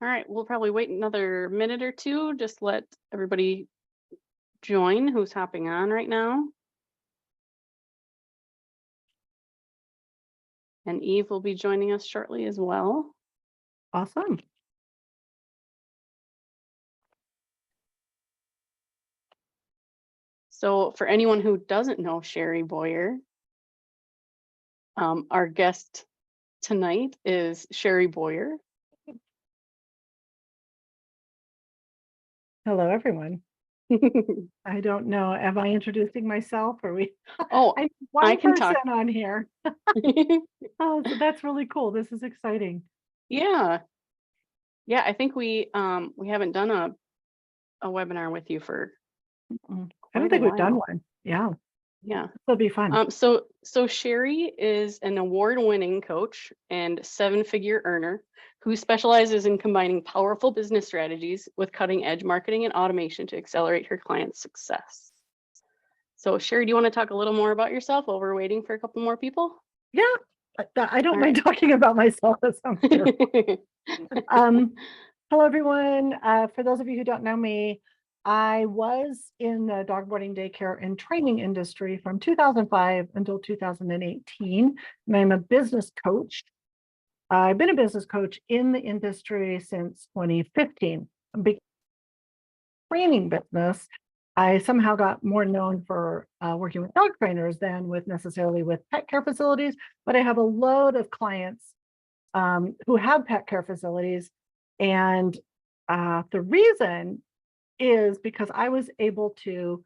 All right, we'll probably wait another minute or two. Just let everybody join who's hopping on right now. And Eve will be joining us shortly as well. Awesome. So for anyone who doesn't know Sherry Boyer, our guest tonight is Sherry Boyer. Hello, everyone. I don't know. Am I introducing myself? Or we? Oh, I'm I one can person talk. on here. Oh, so that's really cool. This is exciting. Yeah. Yeah, I think we haven't done a webinar with you for I don't quite a think we've done while. one. Yeah, Yeah. it'll be fun. So Sherry is an award-winning coach and seven-figure earner who specializes in combining powerful business strategies with cutting-edge marketing and automation to accelerate her clients' success. So Sherry, do you want to talk a little more about yourself while we're waiting for a couple more people? Yeah, I don't All mind right. talking about myself. That sounds terrible. Hello, everyone. For those of you who don't know me, I was in the dog boarding daycare and training industry from 2005 until 2018, and I'm a business coach. I've been a business coach in the industry since 2015. A big training business. I somehow got more known for working with dog trainers than with necessarily with pet care facilities, but I have a load of clients who have pet care facilities. And the reason is because I was able to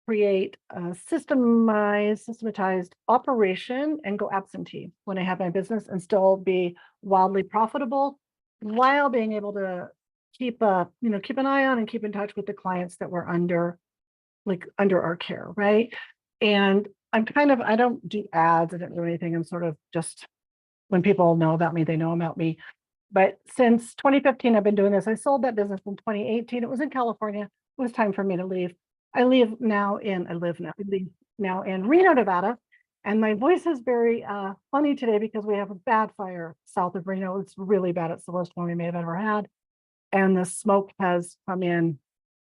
create a systematized operation and go absentee when I have my business and still be wildly profitable while being able to keep keep an eye on and keep in touch with the clients that were under our care, right? And I don't do ads, I don't do anything. I'm sort of just, when people know about me, they know about me. But since 2015, I've been doing this. I sold that business in 2018. It was in California. It was time for me to leave. I live now in Reno, Nevada. And my voice is very funny today because we have a bad fire south of Reno. It's really bad. It's the worst one we may have ever had. And the smoke has come in.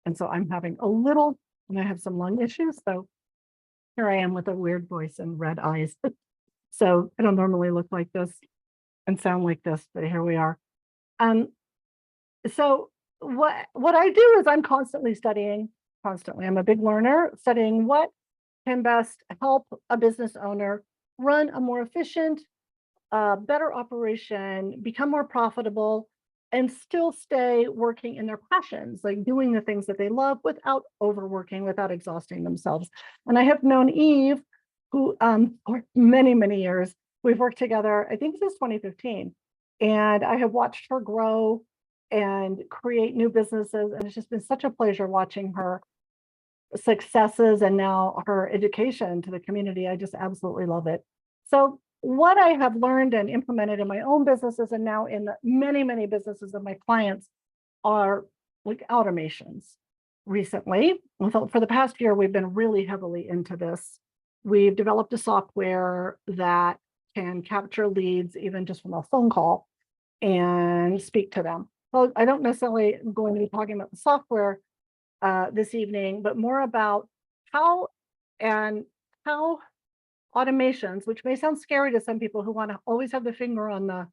And so I'm having and I have some lung issues. So here I am with a weird voice and red eyes. So I don't normally look like this and sound like this, but here we are. Um, so what I do is I'm constantly studying, constantly. I'm a big learner, studying what can best help a business owner run a more efficient, better operation, become more profitable, and still stay working in their passions, like doing the things that they love without overworking, without exhausting themselves. And I have known Eve, who for many, many years, we've worked together, I think since 2015. And I have watched her grow and create new businesses. And it's just been such a pleasure watching her successes and now her education to the community. I just absolutely love it. So what I have learned and implemented in my own businesses and now in the many, many businesses of my clients are like automations. Recently, for the past year, we've been really heavily into this. We've developed a software that can capture leads even just from a phone call and speak to them. Well, I don't necessarily going to be talking about the software this evening, but more about how and how automations, which may sound scary to some people who want to always have the finger on the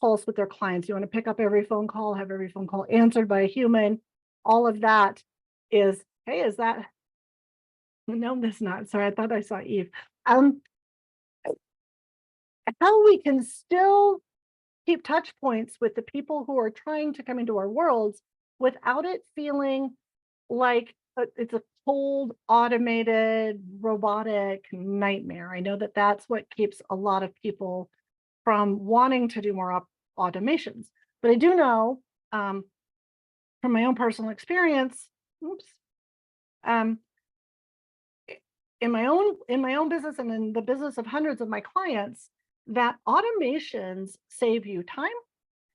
pulse with their clients. You want to pick up every phone call, have every phone call answered by a human. All of that is, hey, is that? No, that's not. Sorry, I thought I saw Eve. How we can still keep touch points with the people who are trying to come into our worlds without it feeling like it's a cold, automated, robotic nightmare. I know that that's what keeps a lot of people from wanting to do more automations. But I do know from my own personal experience, oops, um, in my own business and in the business of hundreds of my clients, that automations save you time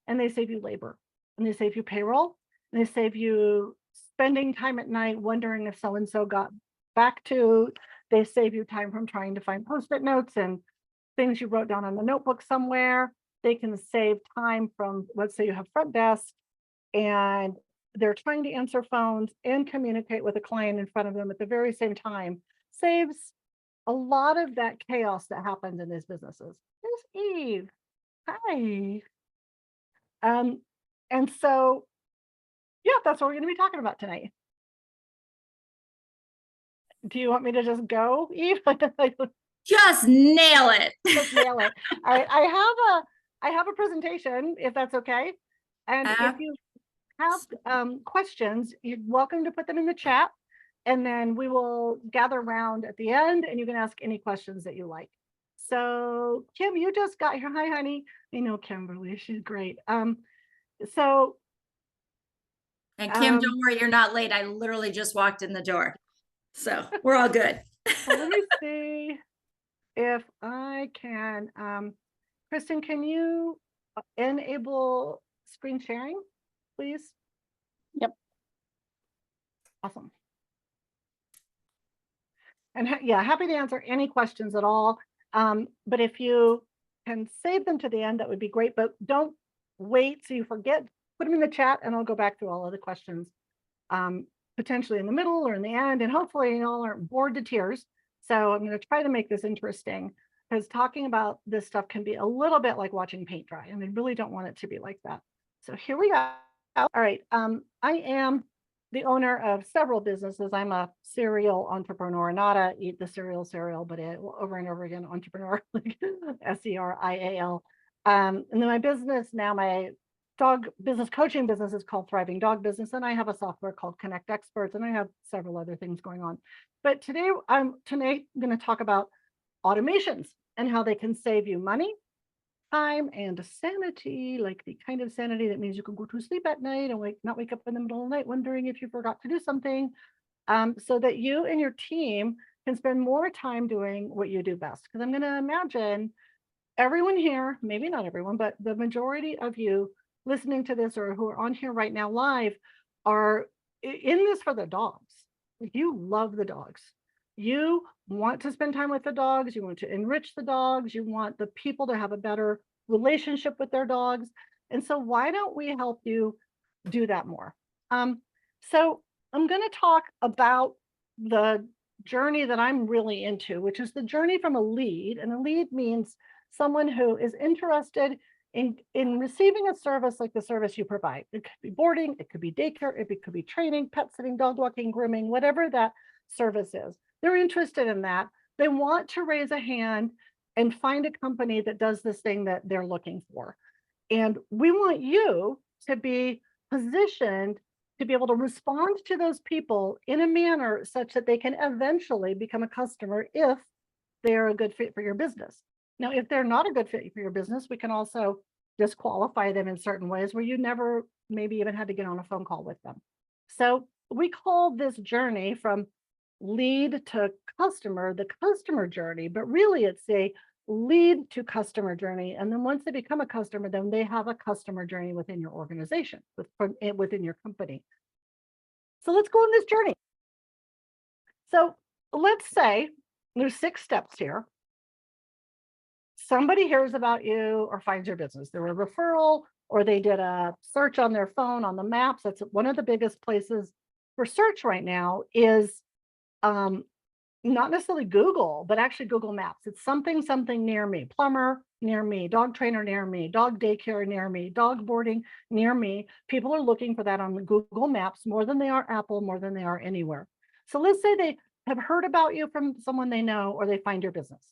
and they save you labor and they save you payroll and they save you spending time at night wondering if so and so got back to. They save you time from trying to find post-it notes and things you wrote down on the notebook somewhere. They can save time from, let's say you have front desk and they're trying to answer phones and communicate with a client in front of them at the very same time, saves a lot of that chaos that happens in these businesses. There's Eve. Hi. And so, yeah, that's what we're going to be talking about tonight. Do you want me to just go, Eve? Just nail it. Just nail it. All right, I have a presentation, if that's okay. And if you have questions, you're welcome to put them in the chat, and then we will gather around at the end, and you can ask any questions that you like. So Kim, you just got here. Hi, honey. I know Kimberly, she's great. So And Kim, don't worry, you're not late. I literally just walked in the door. So we're all good. well, let me see if I can. Kristen, can you enable screen sharing, please? Yep. Awesome. And yeah, happy to answer any questions at all. But if you can save them to the end, that would be great. But don't wait so you forget. Put them in the chat, and I'll go back through all of the questions, potentially in the middle or in the end. And hopefully you all aren't bored to tears. So I'm going to try to make this interesting, because talking about this stuff can be a little bit like watching paint dry, and I really don't want it to be like that. So here we go. All right. I am the owner of several businesses. I'm a serial entrepreneur, not a eat the cereal, but over and over again entrepreneur, like SERIAL. And then my business now, my dog business coaching business is called Thriving Dog Business, and I have a software called Connect Experts, and I have several other things going on. But today I'm going to talk about automations and how they can save you money, time, and sanity, like the kind of sanity that means you can go to sleep at night and not wake up in the middle of the night wondering if you forgot to do something, so that you and your team can spend more time doing what you do best. Because I'm going to imagine everyone here, maybe not everyone, but the majority of you listening to this or who are on here right now live are in this for the dogs. You love the dogs. You want to spend time with the dogs. You want to enrich the dogs. You want the people to have a better relationship with their dogs. And so why don't we help you do that more? So I'm going to talk about the journey that I'm really into, which is the journey from a lead. And a lead means someone who is interested in receiving a service like the service you provide. It could be boarding, it could be daycare, it could be training, pet sitting, dog walking, grooming, whatever that service is. They're interested in that. They want to raise a hand and find a company that does this thing that they're looking for. And we want you to be positioned to be able to respond to those people in a manner such that they can eventually become a customer if they're a good fit for your business. Now, if they're not a good fit for your business, we can also disqualify them in certain ways where you never maybe even had to get on a phone call with them. So we call this journey from lead to customer the customer journey, but really it's a lead to customer journey. And then once they become a customer, then they have a customer journey within your organization, within your company. So let's go on this journey. So let's say there's 6 steps here. Somebody hears about you or finds your business. They're a referral, or they did a search on their phone on the maps. That's one of the biggest places for search right now is not necessarily Google, but actually Google Maps. It's something near me, plumber near me, dog trainer near me, dog daycare near me, dog boarding near me. People are looking for that on Google Maps more than they are Apple, more than they are anywhere. So let's say they have heard about you from someone they know, or they find your business.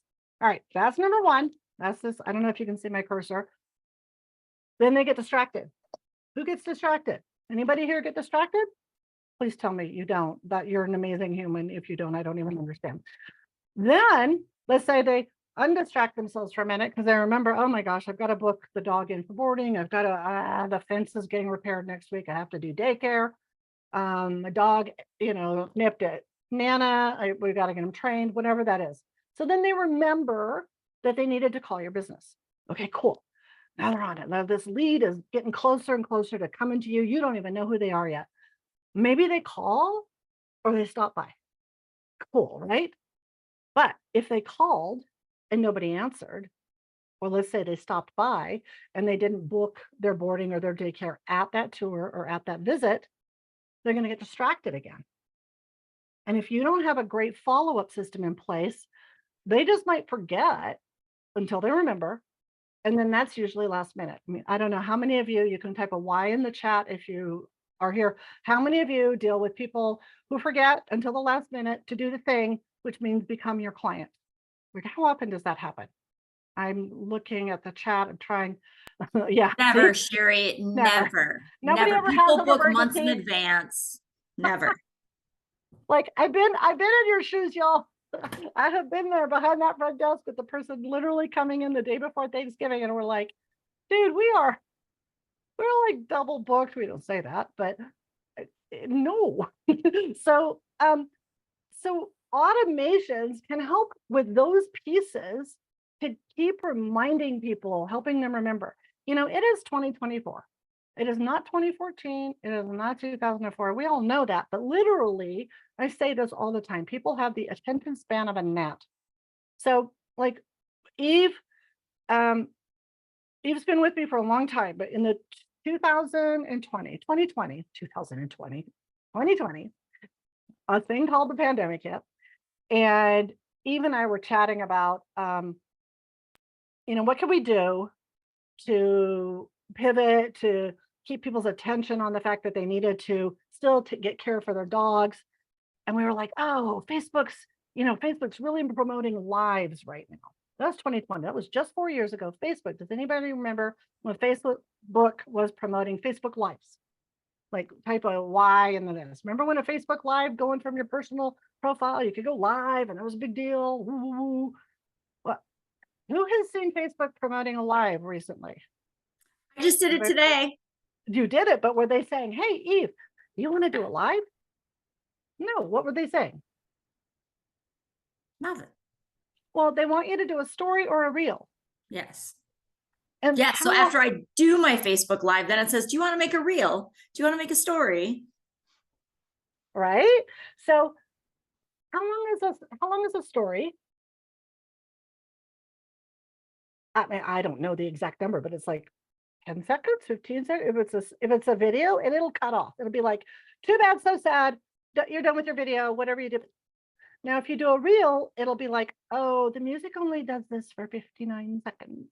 All right, that's number 1. That's this. I don't know if you can see my cursor. Then they get distracted. Who gets distracted? Anybody here get distracted? Please tell me you don't, that you're an amazing human. If you don't, I don't even understand. Then let's say they undistract themselves for a minute because they remember, oh my gosh, I've got to book the dog in for boarding. I've got to, the fence is getting repaired next week. I have to do daycare. My dog, nipped at Nana. We've got to get him trained, whatever that is. So then they remember that they needed to call your business. Okay, cool. Now they're on it. Now this lead is getting closer and closer to coming to you. You don't even know who they are yet. Maybe they call or they stop by. Cool, right? But if they called and nobody answered, or let's say they stopped by and they didn't book their boarding or their daycare at that tour or at that visit, they're going to get distracted again. And if you don't have a great follow-up system in place, they just might forget until they remember. And then that's usually last minute. I mean, I don't know how many of you can type a Y in the chat if you are here. How many of you deal with people who forget until the last minute to do the thing, which means become your client? Like, how often does that happen? I'm looking at the chat and trying. Yeah. Never, See? Sherry. Never. Never. Nobody Never. ever has People an book months in emergency. advance. Never. Like I've been in your shoes, y'all. I have been there behind that front desk with the person literally coming in the day before Thanksgiving, and we're like, dude, we're like double booked. We don't say that, but no. So automations can help with those pieces to keep reminding people, helping them remember. You know, it is 2024. It is not 2014. It is not 2004. We all know that, but literally, I say this all the time. People have the attention span of a gnat. So like Eve's been with me for a long time, but in the 2020, a thing called the pandemic hit. And Eve and I were chatting about, what can we do to pivot, to keep people's attention on the fact that they needed to still get care for their dogs. And we were like, oh, Facebook's really promoting lives right now. That was 2020. That was just 4 years ago. Facebook. Does anybody remember when Facebook was promoting Facebook Lives? Like type a Y in the this. Remember when a Facebook Live going from your personal profile, you could go live and that was a big deal. Well, who has seen Facebook promoting a live recently? I just did it today. You did it, but were they saying, hey, Eve, do you want to do a live? No, what were they saying? Nothing. Well, they want you to do a story or a reel. Yes. And yes. So after I do my Facebook Live, then it says, do you want to make a reel? Do you want to make a story? Right. So how long is a story? I mean, I don't know the exact number, but it's like 10 seconds, 15 seconds. If it's a video, and it'll cut off. It'll be like, too bad, so sad. You're done with your video, whatever you did. Now, if you do a reel, it'll be like, oh, the music only does this for 59 seconds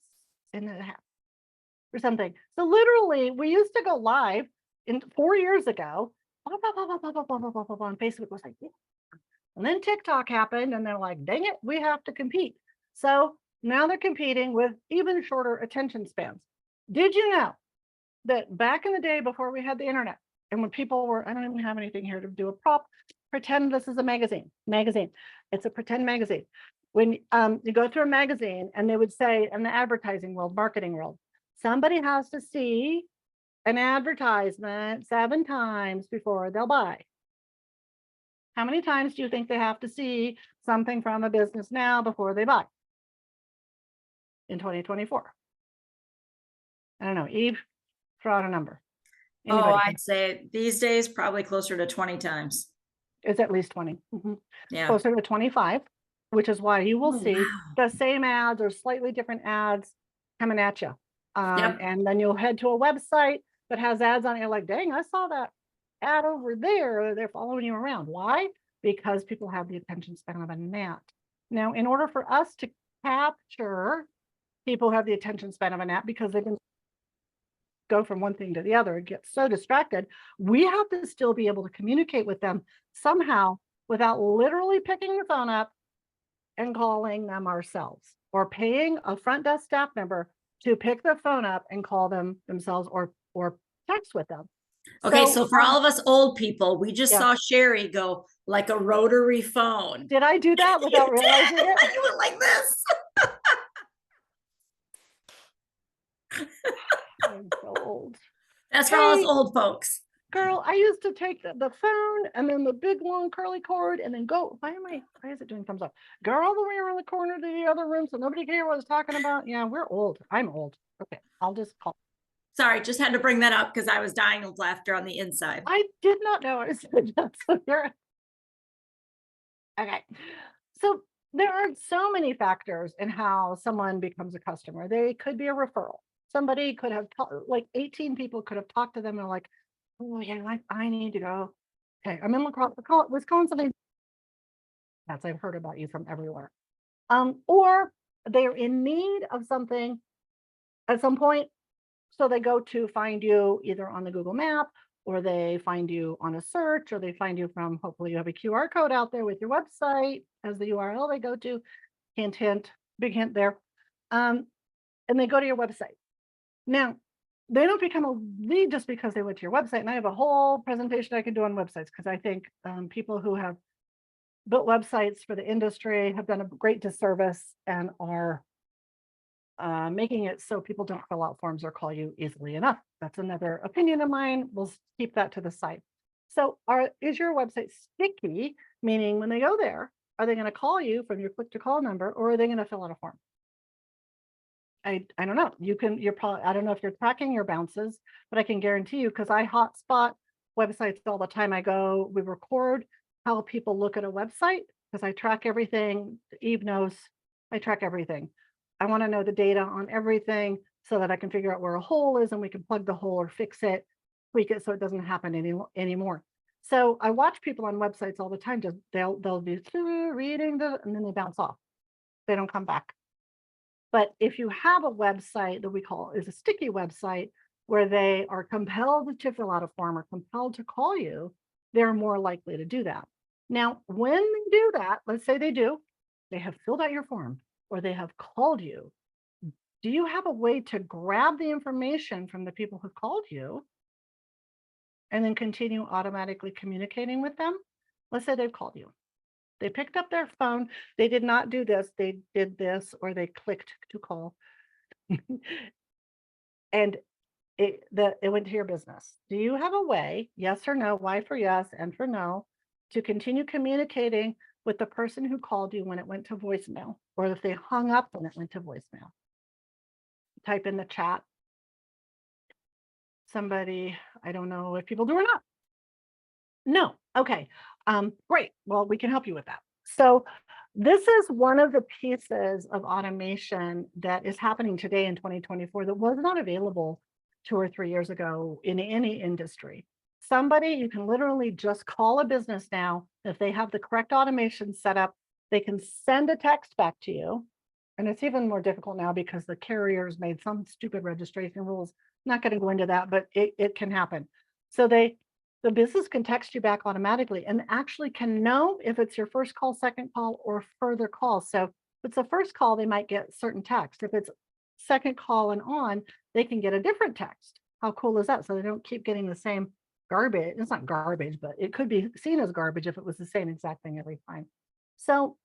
and a half or something. So literally, we used to go live 4 years ago. And Facebook was like, yeah. And then TikTok happened, and they're like, dang it, we have to compete. So now they're competing with even shorter attention spans. Did you know that back in the day before we had the internet, and when people were, I don't even have anything here to do a prop, pretend this is a magazine. It's a pretend magazine. When you go through a magazine and they would say in the advertising world, marketing world, somebody has to see an advertisement 7 times before they'll buy. How many times do you think they have to see something from a business now before they buy? In 2024. I don't know, Eve, throw out a number. Anybody? Oh, I'd say these days probably closer to 20 times. It's at least 20. Yeah. Closer to 25, which is why you will see the same ads or slightly different ads coming at you. And then you'll head to a website that has ads on it. You're like, dang, I saw that ad over there. They're following you around. Why? Because people have the attention span of a gnat. Now, in order for us to capture people who have the attention span of a gnat, because they can go from one thing to the other and get so distracted, we have to still be able to communicate with them somehow without literally picking the phone up and calling them ourselves, or paying a front desk staff member to pick the phone up and call them themselves, or text with them. Okay, so for all of us old people, we just saw Sherry go like a rotary phone. Did I do that without realizing it? You went like this. I'm so old. That's for all us old folks. Girl, I used to take the phone and then the big long curly cord and then go. Why is it doing thumbs up? Go all the way around the corner to the other room so nobody can hear what I was talking about. Yeah, we're old. I'm old. Okay, I'll just call. Sorry, just had to bring that up because I was dying of laughter on the inside. I did not know I said that. So okay. So There are so many factors in how someone becomes a customer. They could be a referral. Somebody could have, like 18 people could have talked to them and are like, oh yeah, I need to go. Okay, I'm in Wisconsin. That's, I've heard about you from everywhere. Or they're in need of something at some point. So they go to find you either on the Google map, or they find you on a search, or they find you from, hopefully you have a QR code out there with your website as the URL they go to. Hint, hint, big hint there. And they go to your website. Now, they don't become a lead just because they went to your website. And I have a whole presentation I can do on websites, because I think people who have built websites for the industry have done a great disservice and are making it so people don't fill out forms or call you easily enough. That's another opinion of mine. We'll keep that to the side. So is your website sticky? Meaning when they go there, are they going to call you from your click to call number, or are they going to fill out a form? I don't know. You're probably, I don't know if you're tracking your bounces, but I can guarantee you, because I hotspot websites all the time. We record how people look at a website, because I track everything. Eve knows I track everything. I want to know the data on everything so that I can figure out where a hole is and we can plug the hole or fix it, tweak it so it doesn't happen anymore. So I watch people on websites all the time. Just they'll be reading and then they bounce off. They don't come back. But if you have a website that we call is a sticky website, where they are compelled to fill out a form or compelled to call you, they're more likely to do that. Now, when they do that, let's say they have filled out your form or they have called you. Do you have a way to grab the information from the people who called you and then continue automatically communicating with them? Let's say they've called you. They picked up their phone. They did not do this. They did this, or they clicked to call. And it went to your business. Do you have a way, yes or no, Y for yes, and for no, to continue communicating with the person who called you when it went to voicemail, or if they hung up when it went to voicemail? Type in the chat. Somebody, I don't know if people do or not. No. Okay. Great. Well, we can help you with that. So this is one of the pieces of automation that is happening today in 2024 that was not available 2 or 3 years ago in any industry. You can literally just call a business now. If they have the correct automation set up, they can send a text back to you. And it's even more difficult now because the carriers made some stupid registration rules. I'm not going to go into that, but it can happen. So the business can text you back automatically and actually can know if it's your first call, second call, or further calls. So if it's a first call, they might get certain text. If it's second call and on, they can get a different text. How cool is that? So they don't keep getting the same garbage. It's not garbage, but it could be seen as garbage if it was the same exact thing every time. So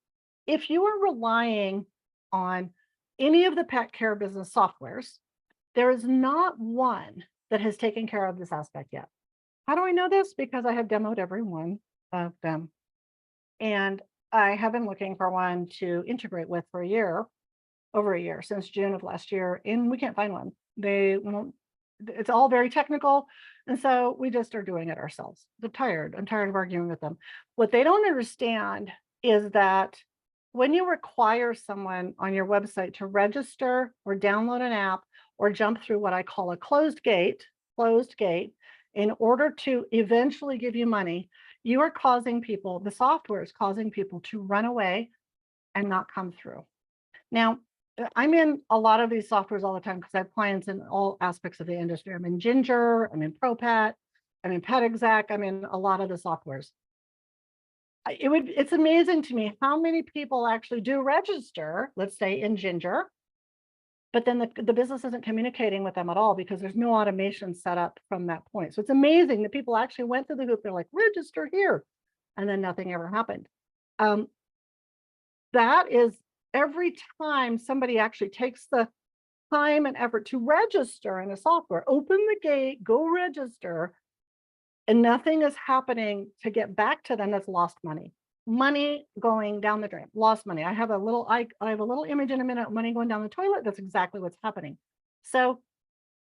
if you are relying on any of the pet care business softwares, there is not one that has taken care of this aspect yet. How do I know this? Because I have demoed every one of them. And I have been looking for one to integrate with for over a year, since June of last year, and we can't find one. It's all very technical. And so we just are doing it ourselves. I'm tired of arguing with them. What they don't understand is that when you require someone on your website to register or download an app or jump through what I call a closed gate, in order to eventually give you money, you are causing people, the software is causing people to run away and not come through. Now, I'm in a lot of these softwares all the time because I have clients in all aspects of the industry. I'm in Ginger, I'm in ProPet, I'm in PetExec, I'm in a lot of the softwares. It's amazing to me how many people actually do register, let's say in Ginger, but then the business isn't communicating with them at all because there's no automation set up from that point. So it's amazing that people actually went through the hoop. They're like, register here. And then nothing ever happened. That is every time somebody actually takes the time and effort to register in a software, open the gate, go register, and nothing is happening to get back to them, that's lost money. Money going down the drain, lost money. I have a little image in a minute, money going down the toilet. That's exactly what's happening. So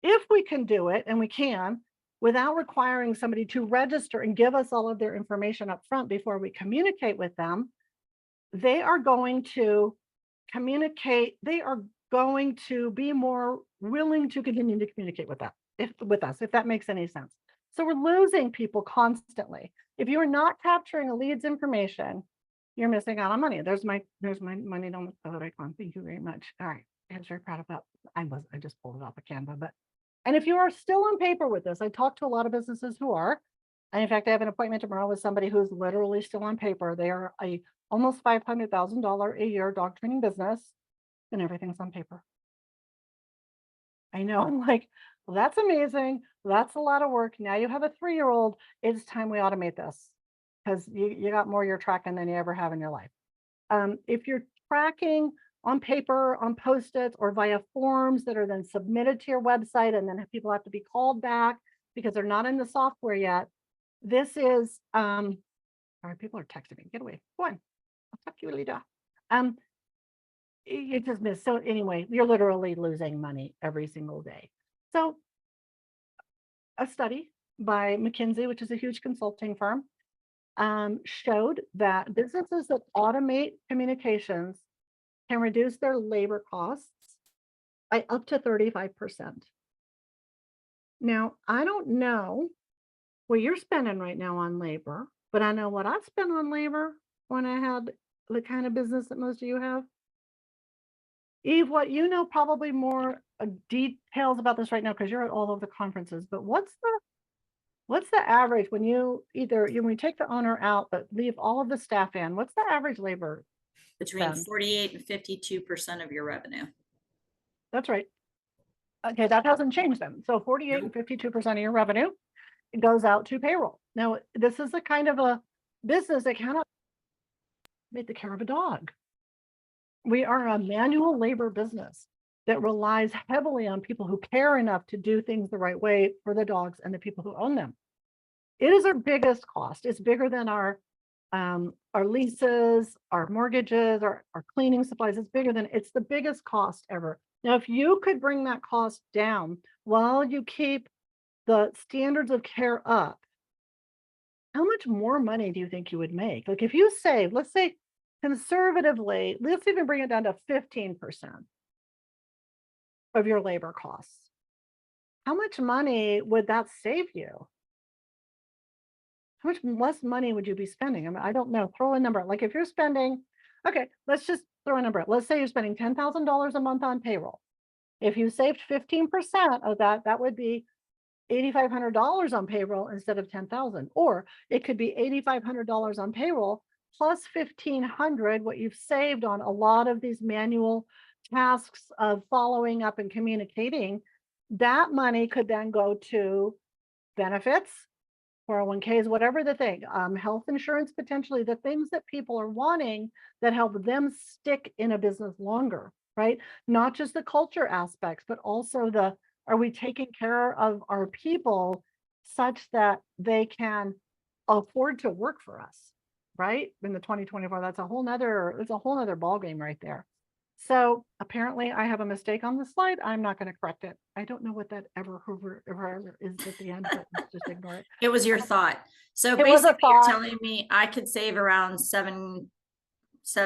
if we can do it, and we can, without requiring somebody to register and give us all of their information up front before we communicate with them, they are going to communicate. They are going to be more willing to continue to communicate with us, if that makes any sense. So we're losing people constantly. If you're not capturing a lead's information, you're missing out on money. There's my money on the other icon. Thank you very much. All right. I was very proud of that. I just pulled it off of Canva, and if you are still on paper with this, I talk to a lot of businesses who are, and in fact, I have an appointment tomorrow with somebody who's literally still on paper. They are a almost $500,000 a year dog training business, and everything's on paper. I know, I'm like, well, that's amazing. That's a lot of work. Now you have a 3-year-old. It's time we automate this, because you got more you're tracking than you ever have in your life. If you're tracking on paper, on Post-its, or via forms that are then submitted to your website, and then people have to be called back because they're not in the software yet. This is, all right, people are texting me. Get away. Go on. I'll talk to you later. You just missed. So anyway, you're literally losing money every single day. So a study by McKinsey, which is a huge consulting firm, showed that businesses that automate communications can reduce their labor costs by up to 35%. Now, I don't know what you're spending right now on labor, but I know what I spent on labor when I had the kind of business that most of you have. Eve, what you know probably more details about this right now because you're at all of the conferences, but what's the average when you when you take the owner out but leave all of the staff in? What's the average labor? Between 48 and 52% of your revenue. That's right. Okay, that hasn't changed then. So 48 and 52% of your revenue goes out to payroll. Now, this is a kind of a business that cannot make the care of a dog. We are a manual labor business that relies heavily on people who care enough to do things the right way for the dogs and the people who own them. It is our biggest cost. It's bigger than our leases, our mortgages, our cleaning supplies. It's the biggest cost ever. Now, if you could bring that cost down while you keep the standards of care up, how much more money do you think you would make? Like if you save, let's say conservatively, let's even bring it down to 15% of your labor costs. How much money would that save you? How much less money would you be spending? I mean, I don't know. Throw a number. Like if you're spending, okay, let's just throw a number. Let's say you're spending $10,000 a month on payroll. If you saved 15% of that, that would be $8,500 on payroll instead of $10,000. Or it could be $8,500 on payroll plus $1,500, what you've saved on a lot of these manual tasks of following up and communicating. That money could then go to benefits, 401ks, whatever the thing, health insurance, potentially the things that people are wanting that help them stick in a business longer, right? Not just the culture aspects, but also are we taking care of our people such that they can afford to work for us, right? In the 2024, it's a whole nother ballgame right there. So apparently I have a mistake on the slide. I'm not going to correct it. I don't know what that ever is at the end, but just ignore it. It was your thought. So It was a basically you're thought. telling me I could save around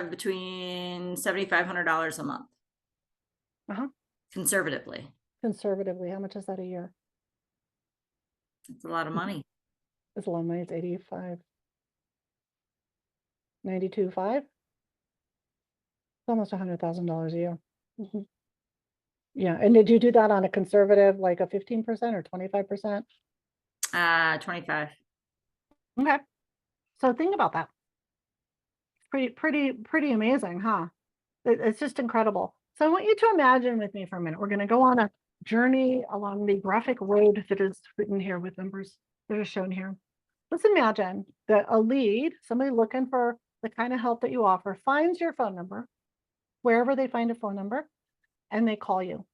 between $7,500 a month. Conservatively. Conservatively, how much is that a year? It's a lot of money. It's a lot of money. It's 85. 92.5. It's almost $100,000 a year. Yeah. And did you do that on a conservative, like a 15% or 25%? 25. Okay. So think about that. Pretty amazing, huh? It's just incredible. So I want you to imagine with me for a minute. We're going to go on a journey along the graphic road that is written here with numbers that are shown here. Let's imagine that a lead, somebody looking for the kind of help that you offer, finds your phone number, wherever they find a phone number, and they call you.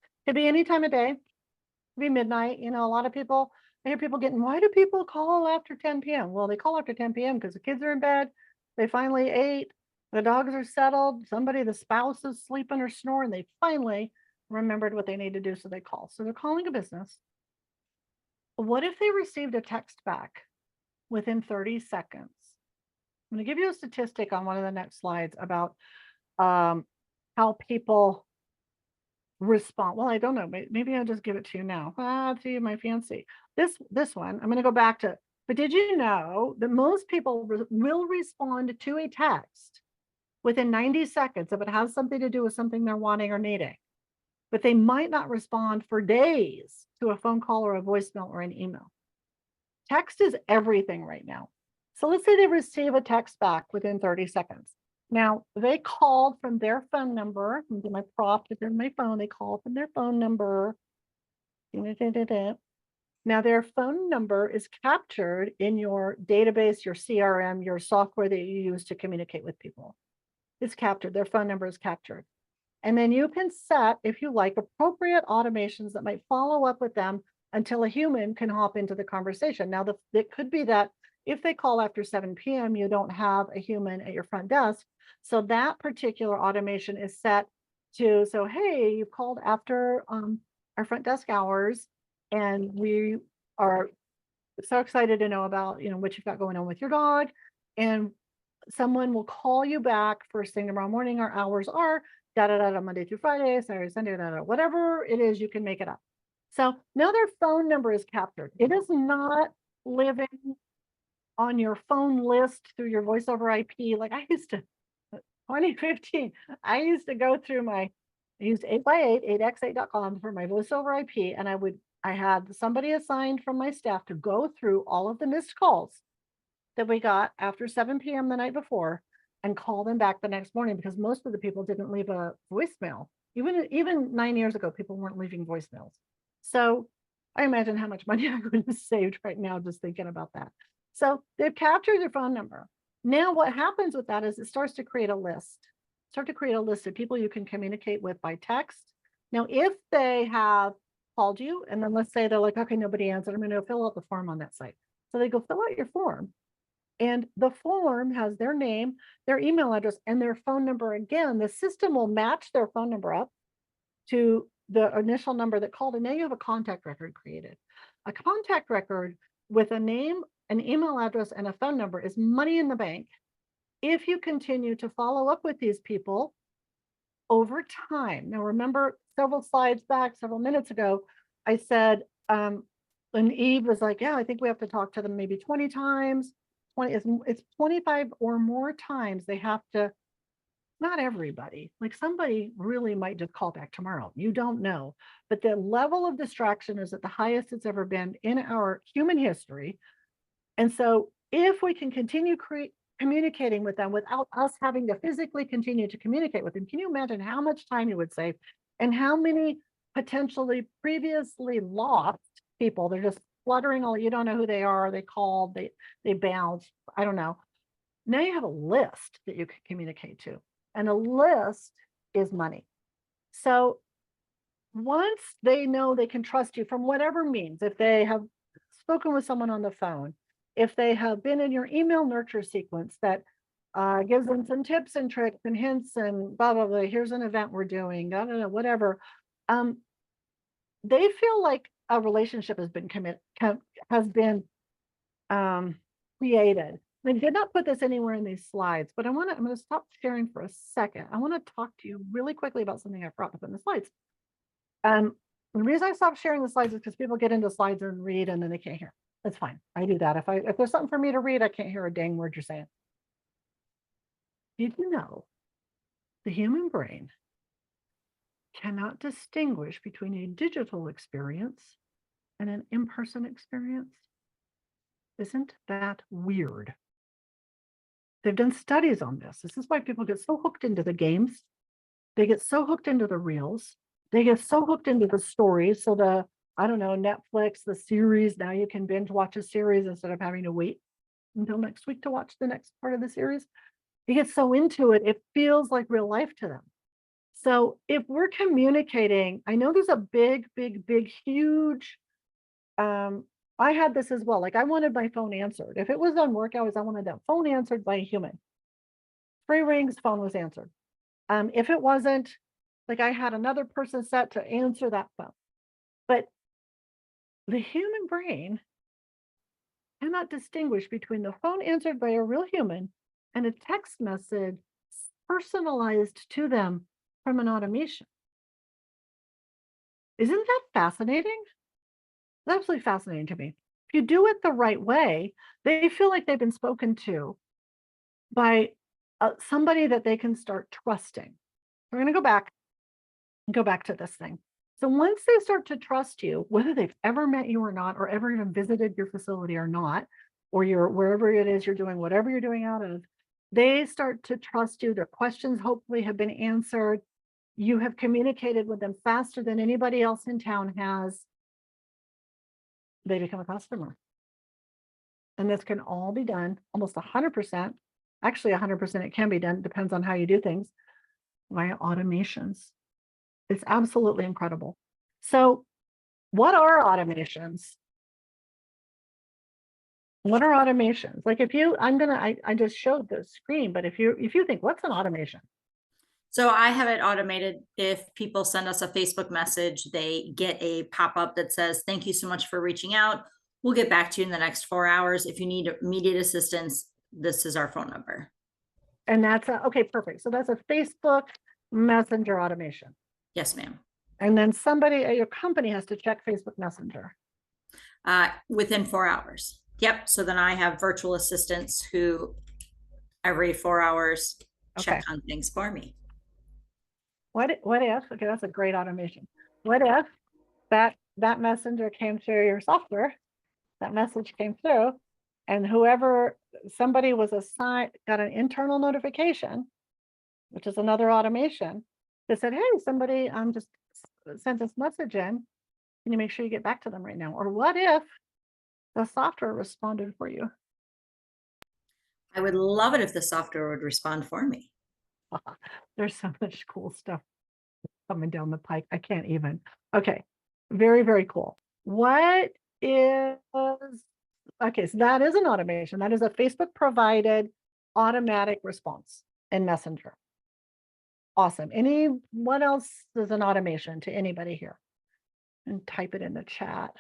It could be any time of day. It could be midnight. You know, a lot of people, I hear people why do people call after 10 p.m.? Well, they call after 10 p.m. because the kids are in bed. They finally ate. The dogs are settled. The spouse is sleeping or snoring. They finally remembered what they need to do. So they call. So they're calling a business. What if they received a text back within 30 seconds I'm going to give you a statistic on one of the next slides about how people respond. Well, I don't know. Maybe I'll just give it to you now. See my fancy. This one, I'm going to go back to. But did you know that most people will respond to a text within 90 seconds if it has something to do with something they're wanting or needing? But they might not respond for days to a phone call or a voicemail or an email. Text is everything right now. So let's say they receive a text back within 30 seconds. Now, they called from their phone number. My prop is in my phone. They called from their phone number. Now, their phone number is captured in your database, your CRM, your software that you use to communicate with people. It's captured. Their phone number is captured. And then you can set, if you like, appropriate automations that might follow up with them until a human can hop into the conversation. Now, it could be that if they call after 7 p.m., you don't have a human at your front desk. So that particular automation is set to, so, hey, you called after our front desk hours, and we are so excited to know about, what you've got going on with your dog. And someone will call you back first thing tomorrow morning. Our hours are Monday through Friday, Saturday, Sunday, whatever it is, you can make it up. So now their phone number is captured. It is not living on your phone list through your voice over IP. Like I used to, 2015, I used to go through I used 8x8, 8x8.com for my voice over IP. And I had somebody assigned from my staff to go through all of the missed calls that we got after 7 p.m. the night before and call them back the next morning, because most of the people didn't leave a voicemail. Even 9 years ago, people weren't leaving voicemails. So I imagine how much money I would have saved right now just thinking about that. So they've captured their phone number. Now what happens with that is it starts to create a list. Start to create a list of people you can communicate with by text. Now, if they have called you, and then let's say they're like, okay, nobody answered, I'm going to fill out the form on that site. So they go fill out your form. And the form has their name, their email address, and their phone number. Again, the system will match their phone number up to the initial number that called. And now you have a contact record created. A contact record with a name, an email address, and a phone number is money in the bank if you continue to follow up with these people over time. Now, remember several slides back, several minutes ago, I said, and Eve was like, yeah, I think we have to talk to them maybe 20 times. It's 25 or more times they have to, not everybody, like somebody really might just call back tomorrow. You don't know. But the level of distraction is at the highest it's ever been in our human history. And so if we can continue communicating with them without us having to physically continue to communicate with them, can you imagine how much time you would save and how many potentially previously lost people? They're just fluttering all, you don't know who they are, they called, they bounced, I don't know. Now you have a list that you can communicate to, and a list is money. So once they know they can trust you from whatever means, if they have spoken with someone on the phone, if they have been in your email nurture sequence that gives them some tips and tricks and hints and blah, blah, blah, here's an event we're doing, I don't know, whatever. They feel like a relationship has been created. I did not put this anywhere in these slides, but I'm going to stop sharing for a second. I want to talk to you really quickly about something I forgot to put in the slides. The reason I stopped sharing the slides is because people get into slides and read and then they can't hear. That's fine. I do that. If there's something for me to read, I can't hear a dang word you're saying. Did you know the human brain cannot distinguish between a digital experience and an in-person experience? Isn't that weird? They've done studies on this. This is why people get so hooked into the games. They get so hooked into the reels. They get so hooked into the stories. So I don't know, Netflix, the series, now you can binge watch a series instead of having to wait until next week to watch the next part of the series. You get so into it, it feels like real life to them. So if we're communicating, I know there's a big, huge, I had this as well. Like I wanted my phone answered. If it was on work hours, I wanted that phone answered by a human. 3 rings, phone was answered. If it wasn't, like I had another person set to answer that phone. But the human brain cannot distinguish between the phone answered by a real human and a text message personalized to them from an automation. Isn't that fascinating? It's absolutely fascinating to me. If you do it the right way, they feel like they've been spoken to by somebody that they can start trusting. We're going to go back to this thing. So once they start to trust you, whether they've ever met you or not, or ever even visited your facility or not, or you're wherever it is you're doing whatever you're doing out of, they start to trust you. Their questions hopefully have been answered. You have communicated with them faster than anybody else in town has. They become a customer. And this can all be done almost 100%. Actually, 100% it can be done. Depends on how you do things via automations. It's absolutely incredible. So what are automations? What are automations? Like if you, I just showed the screen, but if you think, what's an automation? So I have it automated. If people send us a Facebook message, they get a pop-up that says, thank you so much for reaching out. We'll get back to you in the next 4 hours. If you need immediate assistance, this is our phone number. And that's okay, perfect. So that's a Facebook Messenger automation. Yes, ma'am. And then somebody at your company has to check Facebook Messenger. Within 4 hours. Yep. So then I have virtual assistants who every 4 hours check on things for me. What if, okay, that's a great automation. What if that messenger came through your software, that message came through, and somebody was assigned, got an internal notification, which is another automation, that said, hey, somebody just sent this message in. Can you make sure you get back to them right now? Or what if the software responded for you? I would love it if the software would respond for me. There's so much cool stuff coming down the pike. I can't even. Okay. Very, very cool. What is, okay, so that is an automation. That is a Facebook provided automatic response in Messenger. Awesome. What else is an automation to anybody here? And type it in the chat.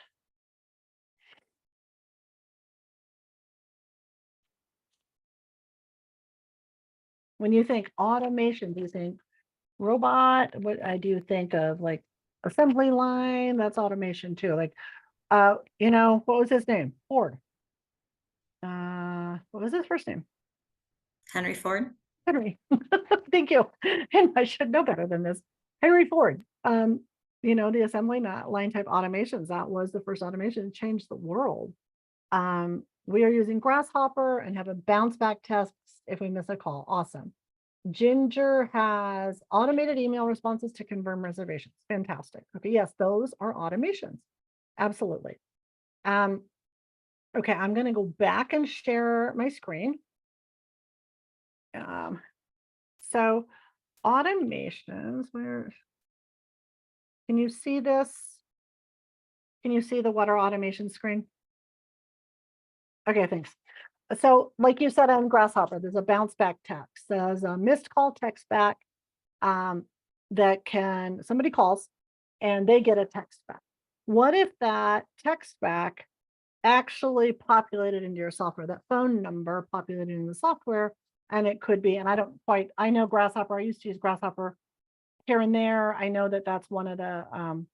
When you think automation, do you think robot? What I do think of, like assembly line, that's automation too. Like, what was his name? Ford. What was his first name? Henry Ford. Henry. Thank you. And I should know better than this. Henry Ford. The assembly line type automations, that was the first automation that changed the world. We are using Grasshopper and have a bounce back test if we miss a call. Awesome. Ginger has automated email responses to confirm reservations. Fantastic. Okay, yes, those are automations. Absolutely. Okay, I'm going to go back and share my screen. So automations, where can you see this? Can you see the what are automation screen? Okay, thanks. So like you said on Grasshopper, there's a bounce back text. There's a missed call text back that somebody calls and they get a text back. What if that text back actually populated into your software, that phone number populated in the software, and it could be, and I know Grasshopper, I used to use Grasshopper here and there. I know that that's one of the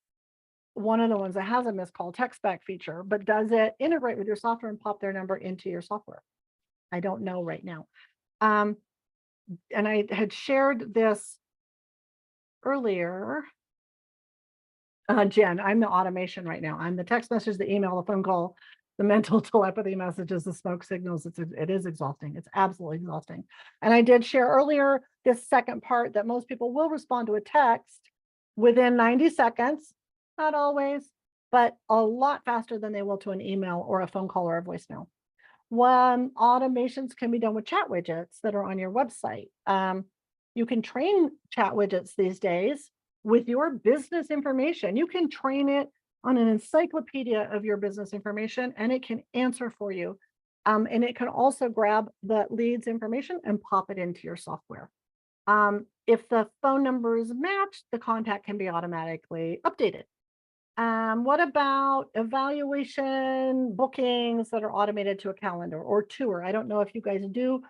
ones that has a missed call text back feature, but does it integrate with your software and pop their number into your software? I don't know right now. And I had shared this earlier. Jen, I'm the automation right now. I'm the text message, the email, the phone call, the mental telepathy messages, the smoke signals. It is exhausting. It's absolutely exhausting. And I did share earlier this second part that most people will respond to a text within 90 seconds. Not always, but a lot faster than they will to an email or a phone call or a voicemail. Automations can be done with chat widgets that are on your website. You can train chat widgets these days with your business information. You can train it on an encyclopedia of your business information, and it can answer for you. And it can also grab the leads information and pop it into your software. If the phone number is matched, the contact can be automatically updated. What about evaluation bookings that are automated to a calendar or tour? I don't know if you guys do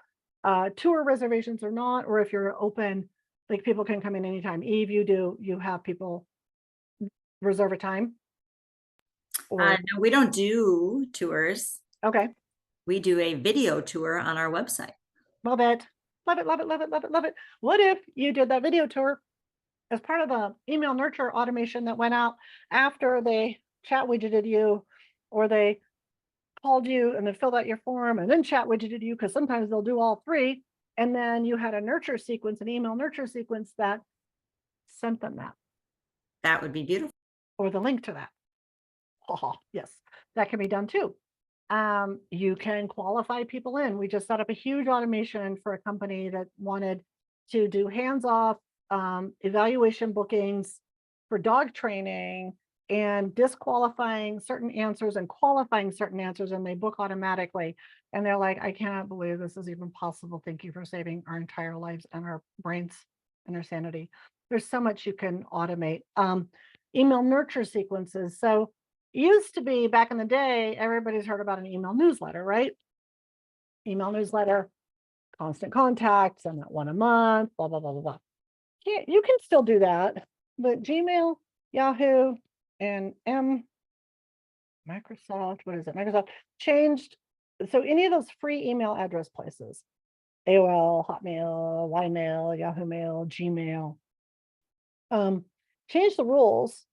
tour reservations or not, or if you're open, like people can come in anytime. Eve, you have people reserve a time? Or, No, we don't do tours. okay, We do a video tour on our website. love it. Love it, love it, love it, love it, love it. What if you did that video tour as part of the email nurture automation that went out after they chat widgeted you, or they called you and then filled out your form and then chat widgeted you, because sometimes they'll do all three. And then you had a nurture sequence, an email nurture sequence that sent them that, That would be beautiful. or the link to that. Oh, yes, that can be done too. You can qualify people in. We just set up a huge automation for a company that wanted to do hands-off evaluation bookings for dog training and disqualifying certain answers and qualifying certain answers, and they book automatically. And they're like, I cannot believe this is even possible. Thank you for saving our entire lives and our brains and our sanity. There's so much you can automate. Email nurture sequences. So used to be back in the day, everybody's heard about an email newsletter, right? Email newsletter, constant contact, send that one a month, blah, blah, blah, blah, blah. You can still do that, but Gmail, Yahoo, and Microsoft, what is it? Microsoft changed. So any of those free email address places, AOL, Hotmail, Ymail, Yahoo Mail, Gmail, changed the rules.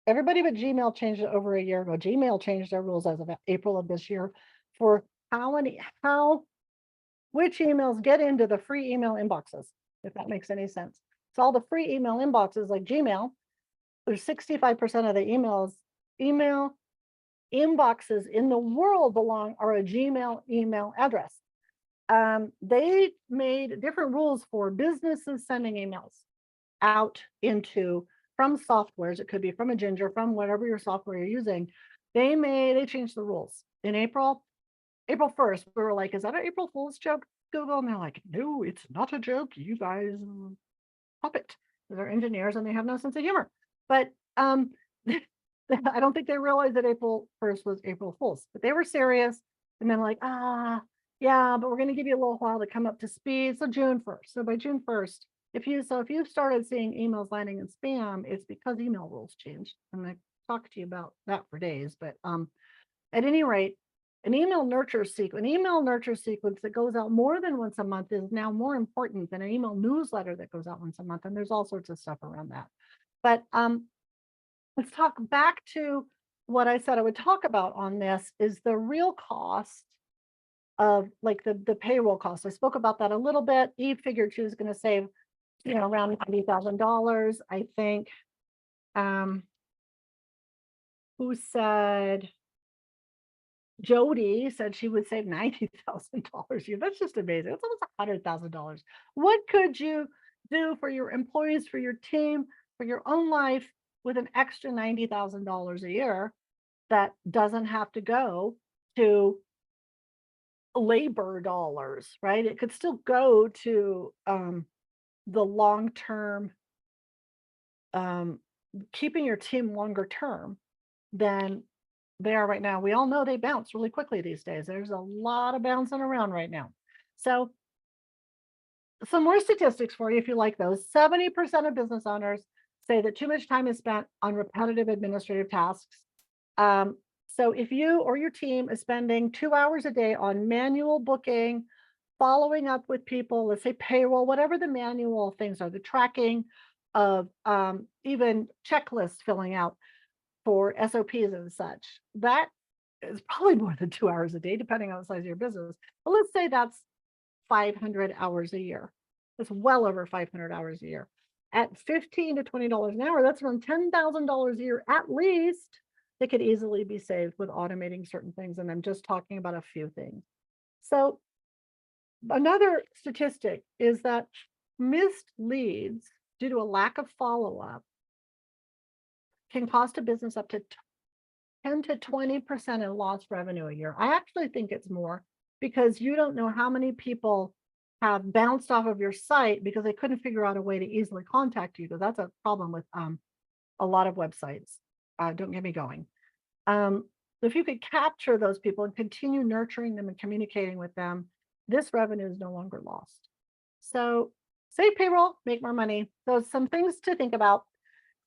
Everybody but Gmail changed it over a year ago. Gmail changed their rules as of April of this year for which emails get into the free email inboxes, if that makes any sense. So all the free email inboxes like Gmail, there's 65% of the email inboxes in the world are a Gmail email address. They made different rules for businesses sending emails out from softwares. It could be from a Ginger, from whatever your software you're using. They changed the rules in April 1st. We were like, is that an April Fool's joke, Google? And they're like, no, it's not a joke. You guys puppet. They're engineers and they have no sense of humor. But I don't think they realized that April 1st was April Fool's, but they were serious. And then like, yeah, but we're going to give you a little while to come up to speed. So June 1st. So by June 1st, if you started seeing emails landing in spam, it's because email rules changed. And I talked to you about that for days. But at any rate, an email nurture sequence that goes out more than once a month is now more important than an email newsletter that goes out once a month. And there's all sorts of stuff around that. But let's talk back to what I said I would talk about on this is the real cost of like the payroll cost. I spoke about that a little bit. Eve figured she was going to save, around $90,000. I think, who said, Jody said she would save $90,000 a year. That's just amazing. That's almost $100,000. What could you do for your employees, for your team, for your own life with an extra $90,000 a year that doesn't have to go to labor dollars, right? It could still go to the long-term, keeping your team longer term than they are right now. We all know they bounce really quickly these days. There's a lot of bouncing around right now. So some more statistics for you if you like those. 70% of business owners say that too much time is spent on repetitive administrative tasks. So if you or your team is spending 2 hours a day on manual booking, following up with people, let's say payroll, whatever the manual things are, the tracking of even checklists filling out for SOPs and such, that is probably more than 2 hours a day, depending on the size of your business. But let's say that's 500 hours a year. That's well over 500 hours a year. At $15 to $20 an hour, that's around $10,000 a year at least. That could easily be saved with automating certain things. And I'm just talking about a few things. So another statistic is that missed leads due to a lack of follow-up can cost a business up to 10 to 20% in lost revenue a year. I actually think it's more because you don't know how many people have bounced off of your site because they couldn't figure out a way to easily contact you. Because that's a problem with a lot of websites. Don't get me going. If you could capture those people and continue nurturing them and communicating with them this revenue is no longer lost. So save payroll, make more money. So some things to think about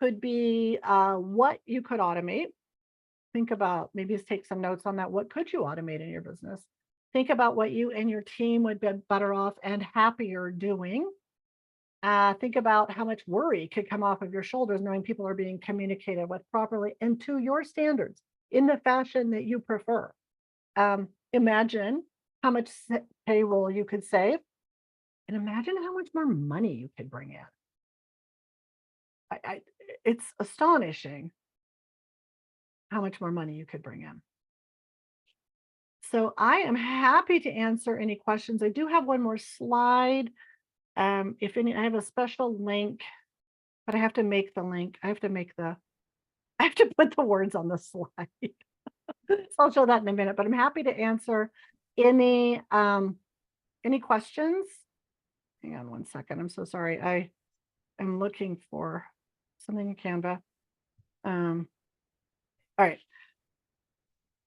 could be what you could automate. Think about, maybe just take some notes on that. What could you automate in your business? Think about what you and your team would be better off and happier doing. Think about how much worry could come off of your shoulders knowing people are being communicated with properly and to your standards in the fashion that you prefer. Imagine how much payroll you could save, and imagine how much more money you could bring in. It's astonishing how much more money you could bring in. So I am happy to answer any questions. I do have one more slide. If any, I have a special link, but I have to make the link. I have to put the words on the slide. So I'll show that in a minute, but I'm happy to answer any questions. Hang on one second. I'm so sorry. I am looking for something in Canva. All right.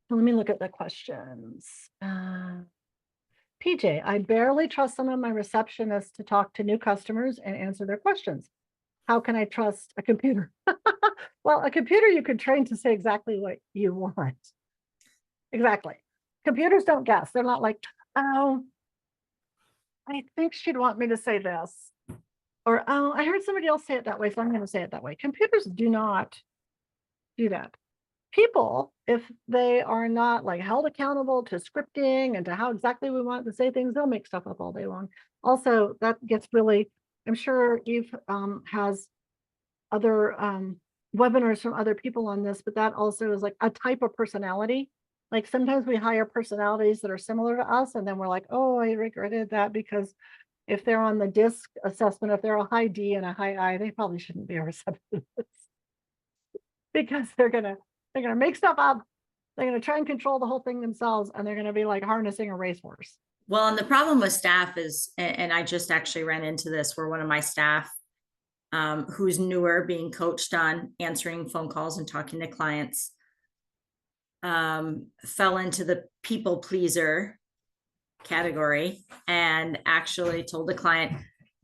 So let me look at the questions. PJ, I barely trust some of my receptionists to talk to new customers and answer their questions. How can I trust a computer? Well, a computer you could train to say exactly what you want. Exactly. Computers don't guess. They're not like, oh, I think she'd want me to say this. Or, oh, I heard somebody else say it that way, so I'm going to say it that way. Computers do not do that. People, if they are not like held accountable to scripting and to how exactly we want to say things, they'll make stuff up all day long. Also, that gets really, I'm sure Eve has other webinars from other people on this, but that also is like a type of personality. Like sometimes we hire personalities that are similar to us, and then we're like, oh, I regretted that, because if they're on the DISC assessment, if they're a high D and a high I, they probably shouldn't be a receptionist because they're gonna make stuff up. They're gonna try and control the whole thing themselves, and they're gonna be like harnessing a racehorse. Well, and the problem with staff is, and I just actually ran into this where one of my staff who's newer, being coached on answering phone calls and talking to clients, fell into the people pleaser category and actually told the client,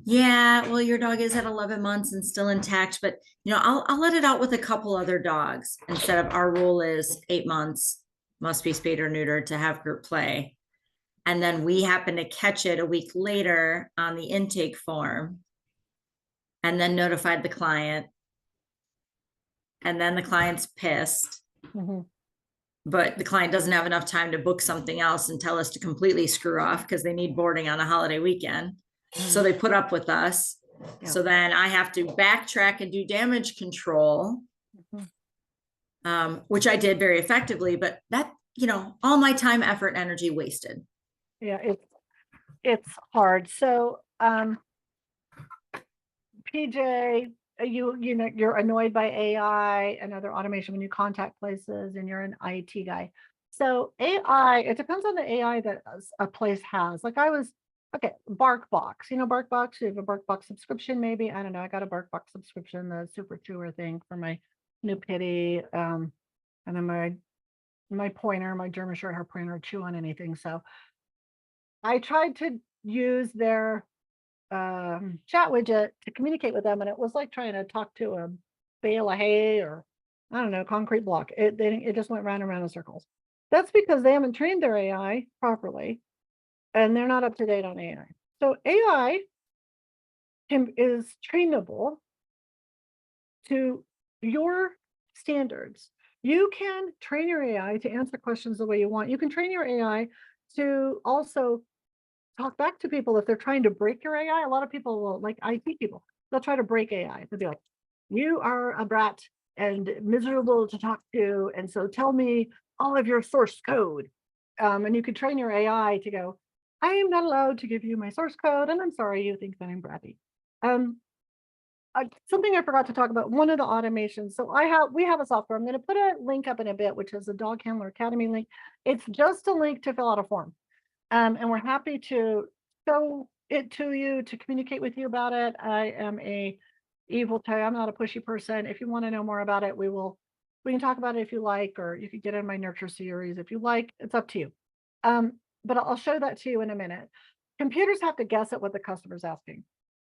yeah, well, your dog is at 11 months and still intact, but I'll let it out with a couple other dogs, instead of our rule is 8 months, must be spayed or neutered to have group play. And then we happen to catch it a week later on the intake form and then notified the client. And then the client's pissed. Mm-hmm. But the client doesn't have enough time to book something else and tell us to completely screw off because they need boarding on a holiday weekend. So they put up with us. Yeah. So then I have to backtrack and do damage control, which I did very effectively, but that, all my time, effort, and energy wasted. Yeah, it's hard. So PJ, you're annoyed by AI and other automation when you contact places and you're an IT guy. So AI, it depends on the AI that a place has. Like BarkBox, BarkBox, you have a BarkBox subscription, maybe. I don't know. I got a BarkBox subscription, the super chewer thing for my new pitty. And then my pointer, my German short hair pointer, chew on anything. So I tried to use their chat widget to communicate with them, and it was like trying to talk to a bale of hay or I don't know, concrete block. It just went round and round in circles. That's because they haven't trained their AI properly, and they're not up to date on AI. So AI is trainable to your standards. You can train your AI to answer questions the way you want. You can train your AI to also talk back to people if they're trying to break your AI. A lot of people will, like IT people, they'll try to break AI. They'll be like, you are a brat and miserable to talk to, and so tell me all of your source code. And you can train your AI to go, I am not allowed to give you my source code, and I'm sorry you think that I'm bratty. Something I forgot to talk about, one of the automations. So we have a software. I'm going to put a link up in a bit, which is the Dog Handler Academy link. It's just a link to fill out a form. And we're happy to show it to you, to communicate with you about it. I am Eve will tell you, I'm not a pushy person. If you want to know more about it, we can talk about it if you like, or you could get in my nurture series if you like. It's up to you. but I'll show that to you in a minute. Computers have to guess at what the customer's asking.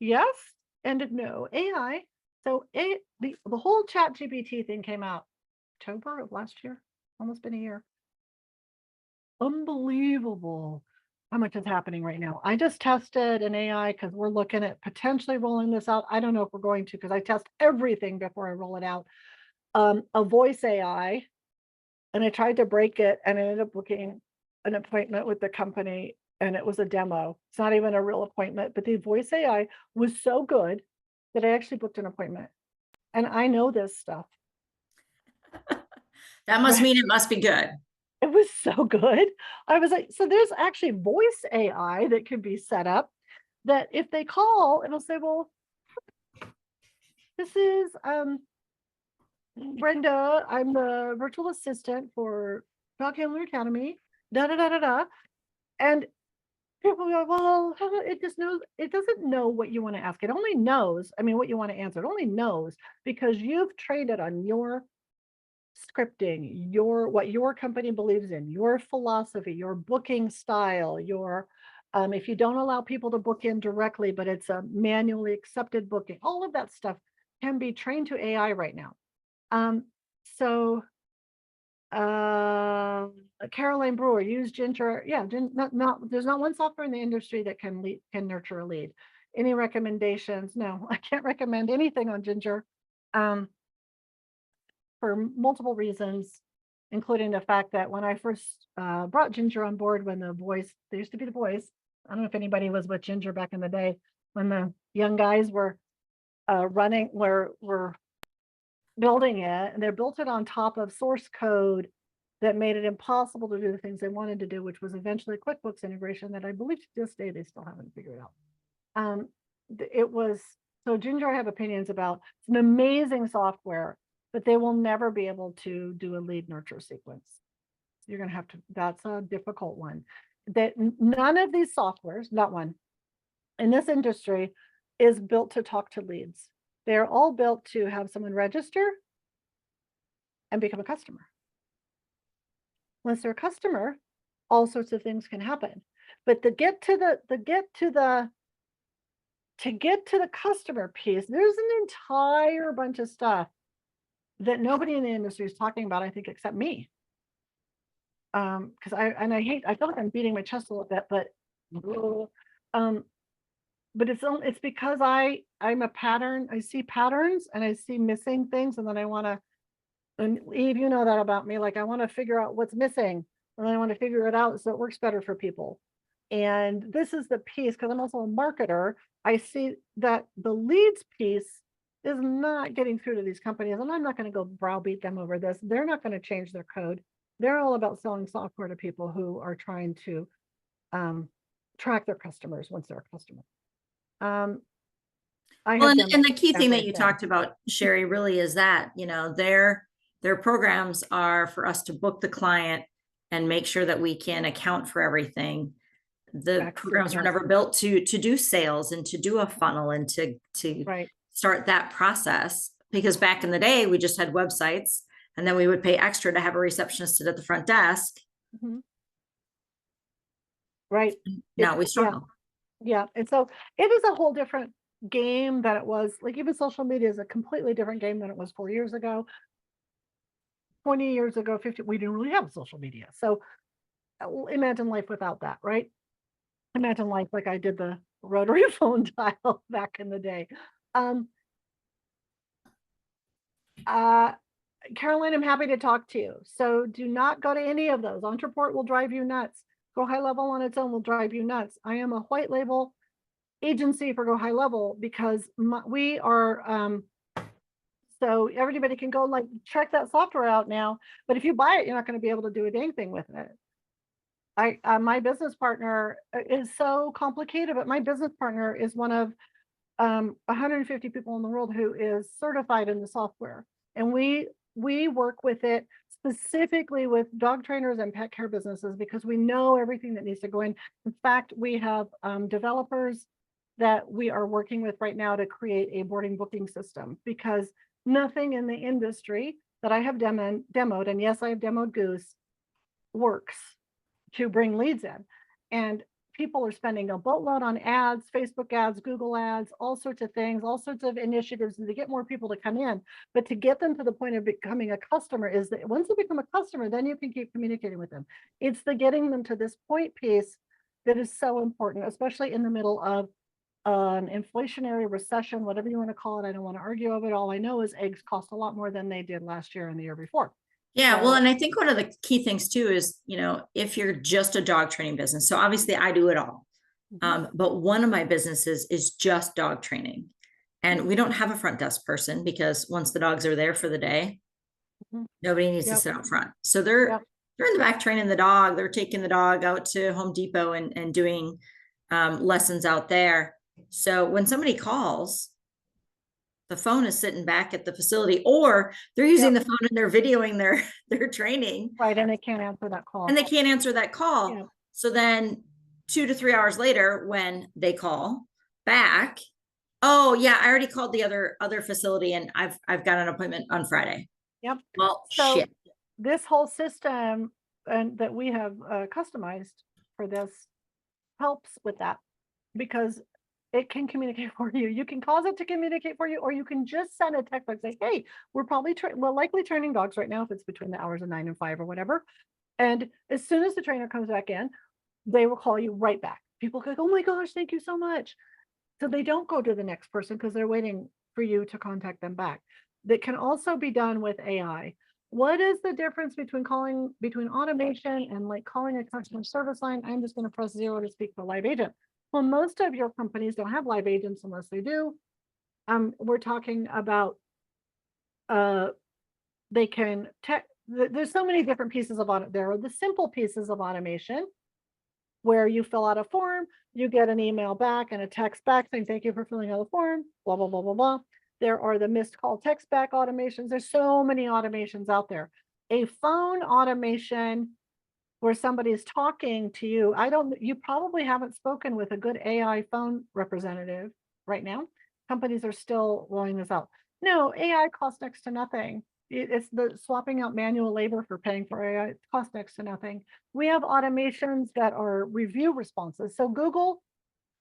Yes and no. AI. So the whole chat GPT thing came out October of last year, almost been a year. Unbelievable how much is happening right now. I just tested an AI because we're looking at potentially rolling this out. I don't know if we're going to, because I test everything before I roll it out. A voice AI, and I tried to break it and I ended up booking an appointment with the company, and it was a demo. It's not even a real appointment, but the voice AI was so good that I actually booked an appointment. And I know this stuff. That must mean it must be good. It was so good. I was like, so there's actually voice AI that could be set up that if they call, it'll say, well, this is Brenda. I'm the virtual assistant for Dog Handler Academy, da da da da da. And people go, well, it just knows, it doesn't know what you want to ask. It only knows, I mean, what you want to answer. It only knows because you've trained it on your scripting, what your company believes in, your philosophy, your booking style, your if you don't allow people to book in directly, but it's a manually accepted booking, all of that stuff can be trained to AI right now. So Caroline Brewer, use Ginger. Yeah, there's not one software in the industry that can nurture a lead. Any recommendations? No, I can't recommend anything on Ginger. For multiple reasons, including the fact that when I first brought Ginger on board, when the voice, there used to be the voice. I don't know if anybody was with Ginger back in the day when the young guys were were building it, and they built it on top of source code that made it impossible to do the things they wanted to do, which was eventually QuickBooks integration that I believe to this day they still haven't figured out. It was, so Ginger I have opinions about. It's an amazing software, but they will never be able to do a lead nurture sequence. You're going to have to, that's a difficult one. That none of these softwares, not one, in this industry is built to talk to leads. They're all built to have someone register and become a customer. Once they're a customer, all sorts of things can happen. But to get to the customer piece, there's an entire bunch of stuff that nobody in the industry is talking about, I think, except me. Because I feel like I'm beating my chest a little bit, but it's because I'm a pattern. I see patterns and I see missing things, and then I want to, and Eve, you know that about me, like I want to figure out what's missing, and then I want to figure it out so it works better for people. And this is the piece, because I'm also a marketer. I see that the leads piece is not getting through to these companies, and I'm not going to go browbeat them over this. They're not going to change their code. They're all about selling software to people who are trying to track their customers once they're a customer. Well, and the key thing that you talked about, Sherry, really is that, you know, their programs are for us to book the client and make sure that we can account for everything. The programs were never built to do sales and to do a funnel and to start that process, because back in the day we just had websites, and then we would pay extra to have a receptionist sit at the front desk. Mm-hmm. Right. Now we struggle. Yeah. And so it is a whole different game than it was. Like, even social media is a completely different game than it was 4 years ago, 20 years ago, 50. We didn't really have social media. So imagine life without that, right? Imagine life like I did the rotary phone dial back in the day. Caroline, I'm happy to talk to you. So do not go to any of those. Entreport will drive you nuts. Go High Level on its own will drive you nuts. I am a white label agency for Go High Level because we are, so everybody can go like check that software out now. But if you buy it, you're not going to be able to do anything with it. My business partner is so complicated, but my business partner is one of 150 people in the world who is certified in the software. And we work with it specifically with dog trainers and pet care businesses because we know everything that needs to go in. In fact, we have developers that we are working with right now to create a boarding booking system, because nothing in the industry that I have demoed, and yes, I have demoed Goose, works to bring leads in. And people are spending a boatload on ads, Facebook ads, Google ads, all sorts of things, all sorts of initiatives to get more people to come in. But to get them to the point of becoming a customer is that once they become a customer, then you can keep communicating with them. It's the getting them to this point piece that is so important, especially in the middle of an inflationary recession, whatever you want to call it. I don't want to argue of it. All I know is eggs cost a lot more than they did last year and the year before. Yeah, well, So- and I think one of the key things too is, if you're just a dog training business, so obviously I do it all. But one of my businesses is just dog training. And we don't have a front desk person because once the dogs are there for the day, Mhm. nobody needs to Yep. sit out front. So they're Yep. they're in the back training the dog. They're taking the dog out to Home Depot and doing lessons out there. So when somebody calls, the phone is sitting back at the facility, or they're using the phone and they're videoing their training, Right, and they can't answer that call. and they can't answer that call. Yeah. So then 2 to 3 hours later, when they call back, oh yeah, I already called the other facility and I've got an appointment on Friday. Yep. Well, So shit. this whole system and that we have customized for this helps with that, because it can communicate for you. You can cause it to communicate for you, or you can just send a text like say, hey, we're likely training dogs right now if it's between the hours of 9 and 5 or whatever. And as soon as the trainer comes back in, they will call you right back. People go, oh my gosh, thank you so much. So they don't go to the next person because they're waiting for you to contact them back. That can also be done with AI. What is the difference between automation and like calling a customer service line? I'm just going to press 0 to speak to a live agent. Well, most of your companies don't have live agents unless they do. We're talking about they can there's so many different pieces of audit. There are the simple pieces of automation where you fill out a form, you get an email back and a text back saying, thank you for filling out the form, blah, blah, blah, blah, blah. There are the missed call text back automations. There's so many automations out there. A phone automation where somebody's talking to you, you probably haven't spoken with a good AI phone representative right now. Companies are still rolling this out. No, AI costs next to nothing. It's the swapping out manual labor for paying for AI. It costs next to nothing. We have automations that are review responses. So Google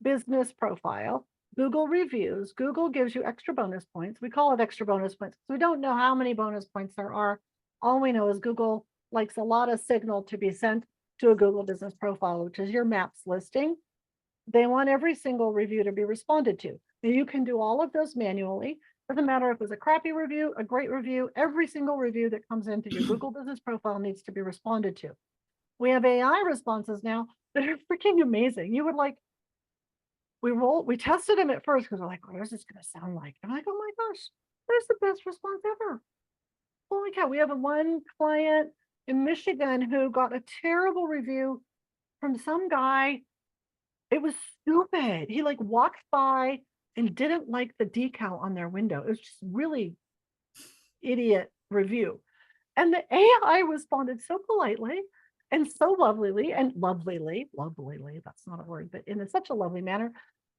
business profile, Google reviews, Google gives you extra bonus points. We call it extra bonus points. We don't know how many bonus points there are. All we know is Google likes a lot of signal to be sent to a Google business profile, which is your maps listing. They want every single review to be responded to. Now you can do all of those manually. Doesn't matter if it was a crappy review, a great review, every single review that comes into your Google business profile needs to be responded to. We have AI responses now that are freaking amazing. You would like, we tested them at first because we're like, what is this going to sound like? I'm like, oh my gosh, there's the best response ever. Holy cow, we have one client in Michigan who got a terrible review from some guy. It was stupid. He like walked by and didn't like the decal on their window. It was just really idiot review. And the AI responded so politely and so lovelily, that's not a word, but in such a lovely manner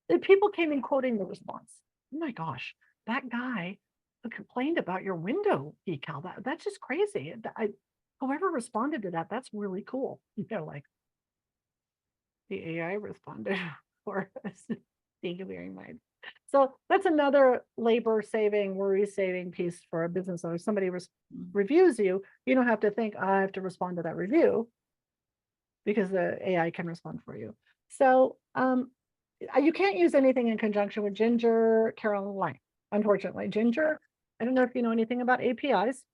that people came in quoting the response. Oh my gosh, that guy who complained about your window decal, that's just crazy. Whoever responded to that, that's really cool. Like the AI responded for us. Thank you very much. So that's another labor saving, worry saving piece for a business owner. Somebody reviews you, you don't have to think, I have to respond to that review because the AI can respond for you. So you can't use anything in conjunction with Ginger, Caroline, unfortunately. Ginger, I don't know if you know anything about APIs.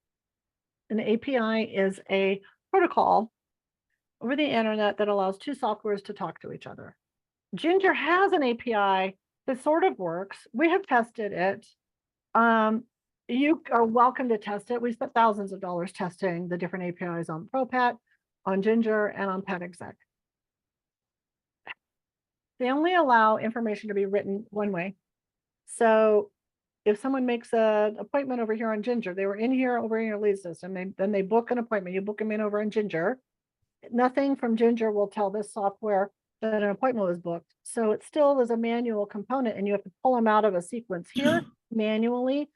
An API is a protocol over the internet that allows two softwares to talk to each other. Ginger has an API that sort of works. We have tested it. You are welcome to test it. We spent thousands of dollars testing the different APIs on ProPat, on Ginger, and on Pet Exec. They only allow information to be written one way. So if someone makes an appointment over here on Ginger, they were in here over in your lead system, then they book an appointment, you book them in over on Ginger. Nothing from Ginger will tell this software that an appointment was booked. So it still is a manual component and you have to pull them out of a sequence here manually.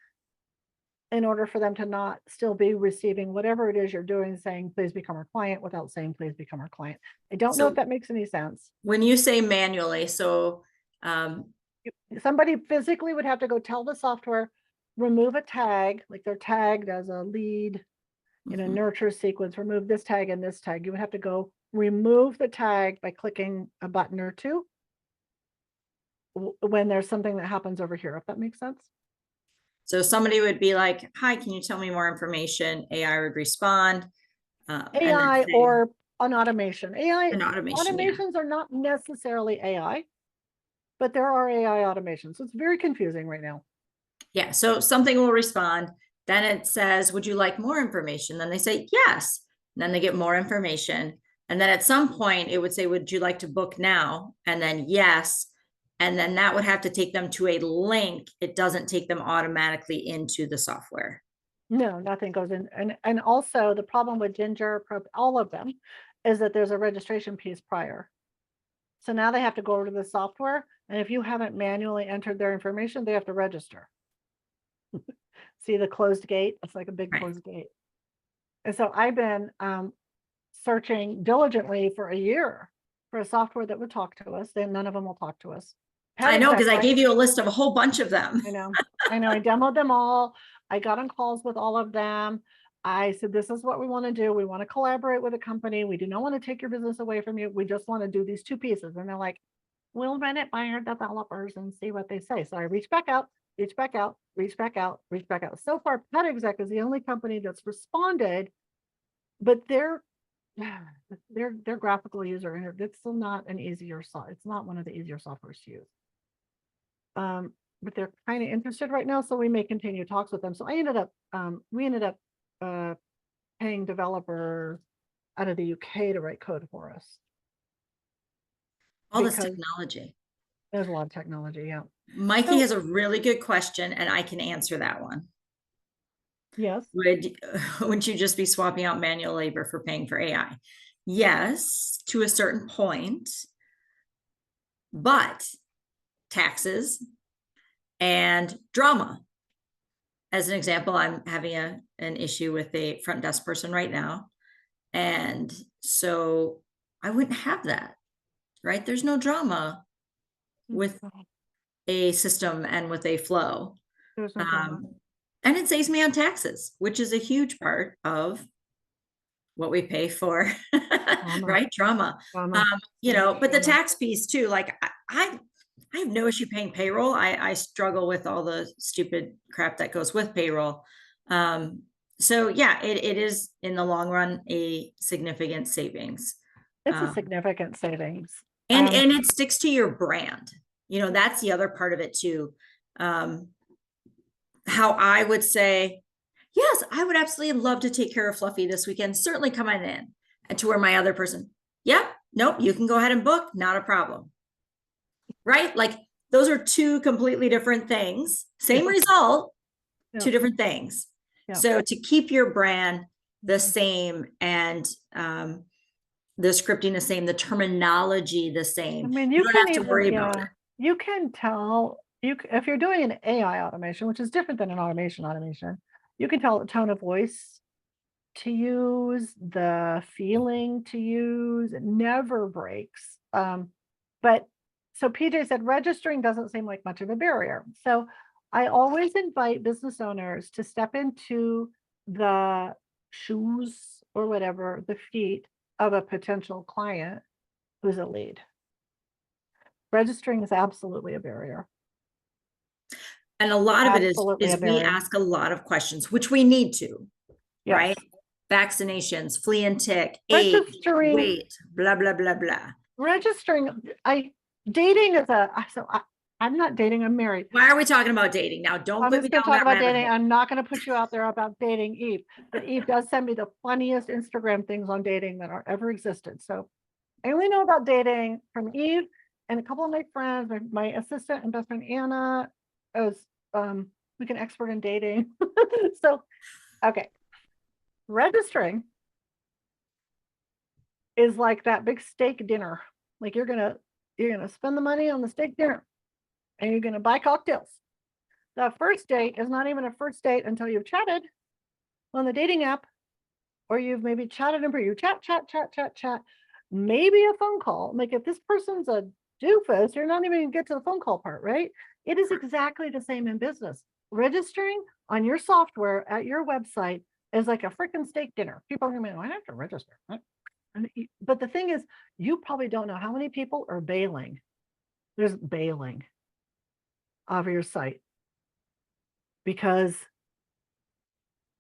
in order for them to not still be receiving whatever it is you're doing, saying, please become our client, without saying, please become our client. I don't know So if that makes any sense. when you say manually, so Somebody physically would have to go tell the software, remove a tag, like they're tagged as a lead in a mhm. nurture sequence, remove this tag and this tag. You would have to go remove the tag by clicking a button or two when there's something that happens over here, if that makes sense. So somebody would be like, hi, can you tell me more information? AI would respond. And then AI say, or an automation. an automation, yeah. Automations are not necessarily AI, but there are AI automations. So it's very confusing right now. Yeah, so something will respond. Then it says, would you like more information? Then they say, yes. And then they get more information. And then at some point it would say, would you like to book now? And then yes. And then that would have to take them to a link. It doesn't take them automatically into the software. No, nothing goes in. And also the problem with Ginger, all of them, is that there's a registration piece prior. So now they have to go over to the software. And if you haven't manually entered their information, they have to register. See the closed gate? It's like a big Right. closed gate. And so I've been searching diligently for a year for a software that would talk to us. Then none of them will talk to us. I know, because I Exactly. gave you a list of a whole bunch of them. I know. I demoed them all. I got on calls with all of them. I said, this is what we want to do. We want to collaborate with a company. We do not want to take your business away from you. We just want to do these two pieces. And they're like, we'll run it by our developers and see what they say. So I reached back out, reached back out, reached back out, reached back out. So far, Pet Exec is the only company that's responded, but their graphical user interface, it's still not an easier software. It's not one of the easier softwares to use. But they're kind of interested right now, so we may continue talks with them. So we ended up paying developer out of the UK to write code for us. All this Because technology. there's a lot of technology, yeah. Mikey So- has a really good question, and I can answer that one. Yes. Wouldn't you just be swapping out manual labor for paying for AI? Yes, to a certain point, but taxes and drama. As an example, I'm having an issue with a front desk person right now. And so I wouldn't have that, right? There's no drama with a system and with a flow. There's no drama. And it saves me on taxes, which is a huge part of what we pay for, right? Drama. But the tax piece too, like I have no issue paying payroll. I struggle with all the stupid crap that goes with payroll. So yeah, it is in the long run a significant savings. It's a significant savings. And it sticks to your brand. That's the other part of it too. How I would say, yes, I would absolutely love to take care of Fluffy this weekend. Certainly come on in. And to where my other person, yep, nope, you can go ahead and book, not a problem. Right? Like those are two completely different things. Same result, two different things. Yeah. So to keep your brand the same and the scripting the same, the terminology the same. I mean, you don't have to worry about it. You can tell if you're doing an AI automation, which is different than an automation, you can tell the tone of voice to use, the feeling to use. It never breaks. But so PJ said registering doesn't seem like much of a barrier. So I always invite business owners to step into the shoes or whatever, the feet of a potential client who's a lead. Registering is absolutely a barrier. And a lot of it is we ask a lot of questions, which we need to, yes. Right? Vaccinations, flea and tick, age, weight, blah, blah, blah, blah. Registering, dating is I'm not dating, I'm married. Why are we talking about dating now? Don't put me down that rabbit hole. I'm not going to put you out there about dating Eve. But Eve does send me the funniest Instagram things on dating that are ever existed. So I only know about dating from Eve and a couple of my friends, my assistant and best friend Anna is we can expert in dating. So, okay. Registering is like that big steak dinner. Like you're gonna spend the money on the steak dinner and you're gonna buy cocktails The first date is not even a first date until you've chatted on the dating app, or you've maybe chatted and you chat, maybe a phone call. Like if this person's a doofus, you're not even gonna get to the phone call part, right? It is exactly the same in business. Registering on your software at your website is like a freaking steak dinner. People are gonna be, I have to register. But the thing is, you probably don't know how many people are bailing. There's bailing off your site because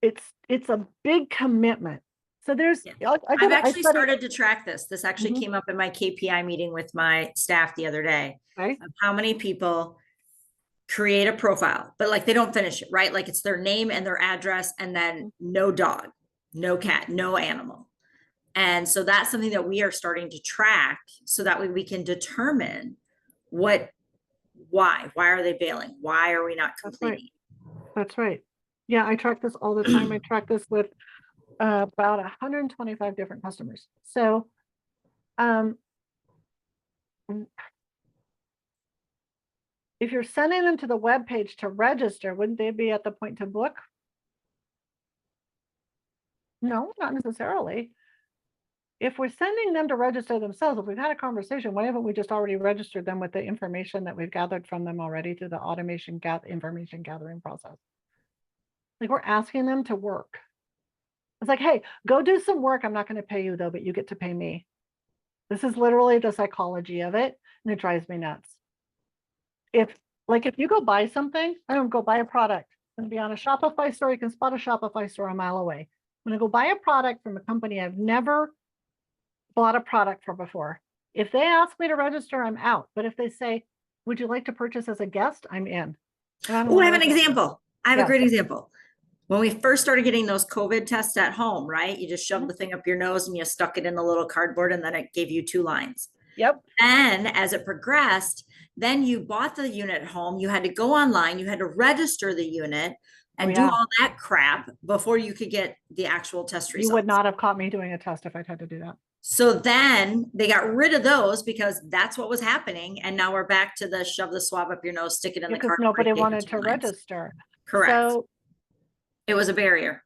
it's a big commitment. So there's, Yeah. I I've actually studied- started to track this. This actually Mhm. came up in my KPI meeting with my staff the other day. Okay. Of how many people create a profile, but like they don't finish it, right? Like it's their name and their address and then no dog, no cat, no animal. And so that's something that we are starting to track so that way we can determine why are they bailing? Why are we not That's right. completing? That's right. Yeah, I track this all the time. I track this with about 125 different customers. So, if you're sending them to the web page to register, wouldn't they be at the point to book? No, not necessarily. If we're sending them to register themselves, if we've had a conversation, why haven't we just already registered them with the information that we've gathered from them already through the information gathering process? Like we're asking them to work. It's like, hey, go do some work. I'm not going to pay you though, but you get to pay me. This is literally the psychology of it, and it drives me nuts. If you go buy something, I don't go buy a product. It's going to be on a Shopify store. You can spot a Shopify store a mile away. When I go buy a product from a company I've never bought a product from before, if they ask me to register, I'm out. But if they say, would you like to purchase as a guest? I'm in. Oh, I have an example. I have Yeah. a great example. When we first started getting those COVID tests at home, right? You just shoved the thing up your nose and you stuck it in the little cardboard and then it gave you 2 lines. Yep. And as it progressed, then you bought the unit at home. You had to go online. You had to register the unit and do all that crap before you could get the actual test results. You would not have caught me doing a test if I'd had to do that. So then they got rid of those because that's what was happening. And now we're back to the shove the swab up your nose, stick it in the Because cardboard. nobody wanted to register. Correct. So it was a barrier.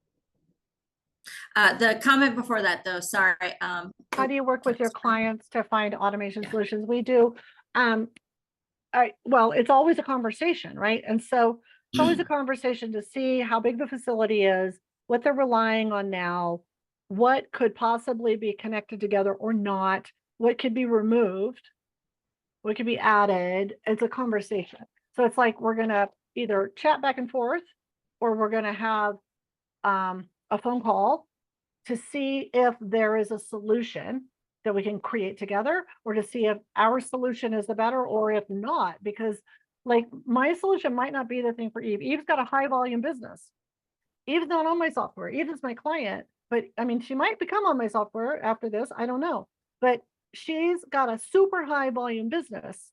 The comment before that though, sorry. How do you work with your clients to find automation solutions? We do. Well, it's always a conversation, right? And so it's always a conversation to see how big the facility is, what they're relying on now, what could possibly be connected together or not, what could be removed, what could be added. It's a conversation. So it's like we're going to either chat back and forth or we're going to have a phone call to see if there is a solution that we can create together, or to see if our solution is the better, or if not, because like my solution might not be the thing for Eve. Eve's got a high volume business. Eve's not on my software. Eve is my client, but I mean, she might become on my software after this. I don't know, but she's got a super high volume business.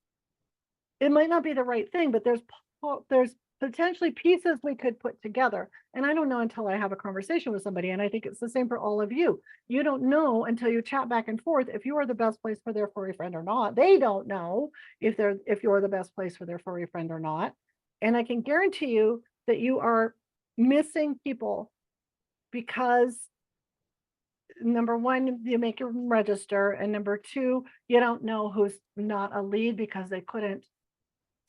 It might not be the right thing, but there's potentially pieces we could put together. And I don't know until I have a conversation with somebody. And I think it's the same for all of you. You don't know until you chat back and forth if you are the best place for their furry friend or not. They don't know if you're the best place for their furry friend or not. And I can guarantee you that you are missing people because number one, you make them register. And number two, you don't know who's not a lead because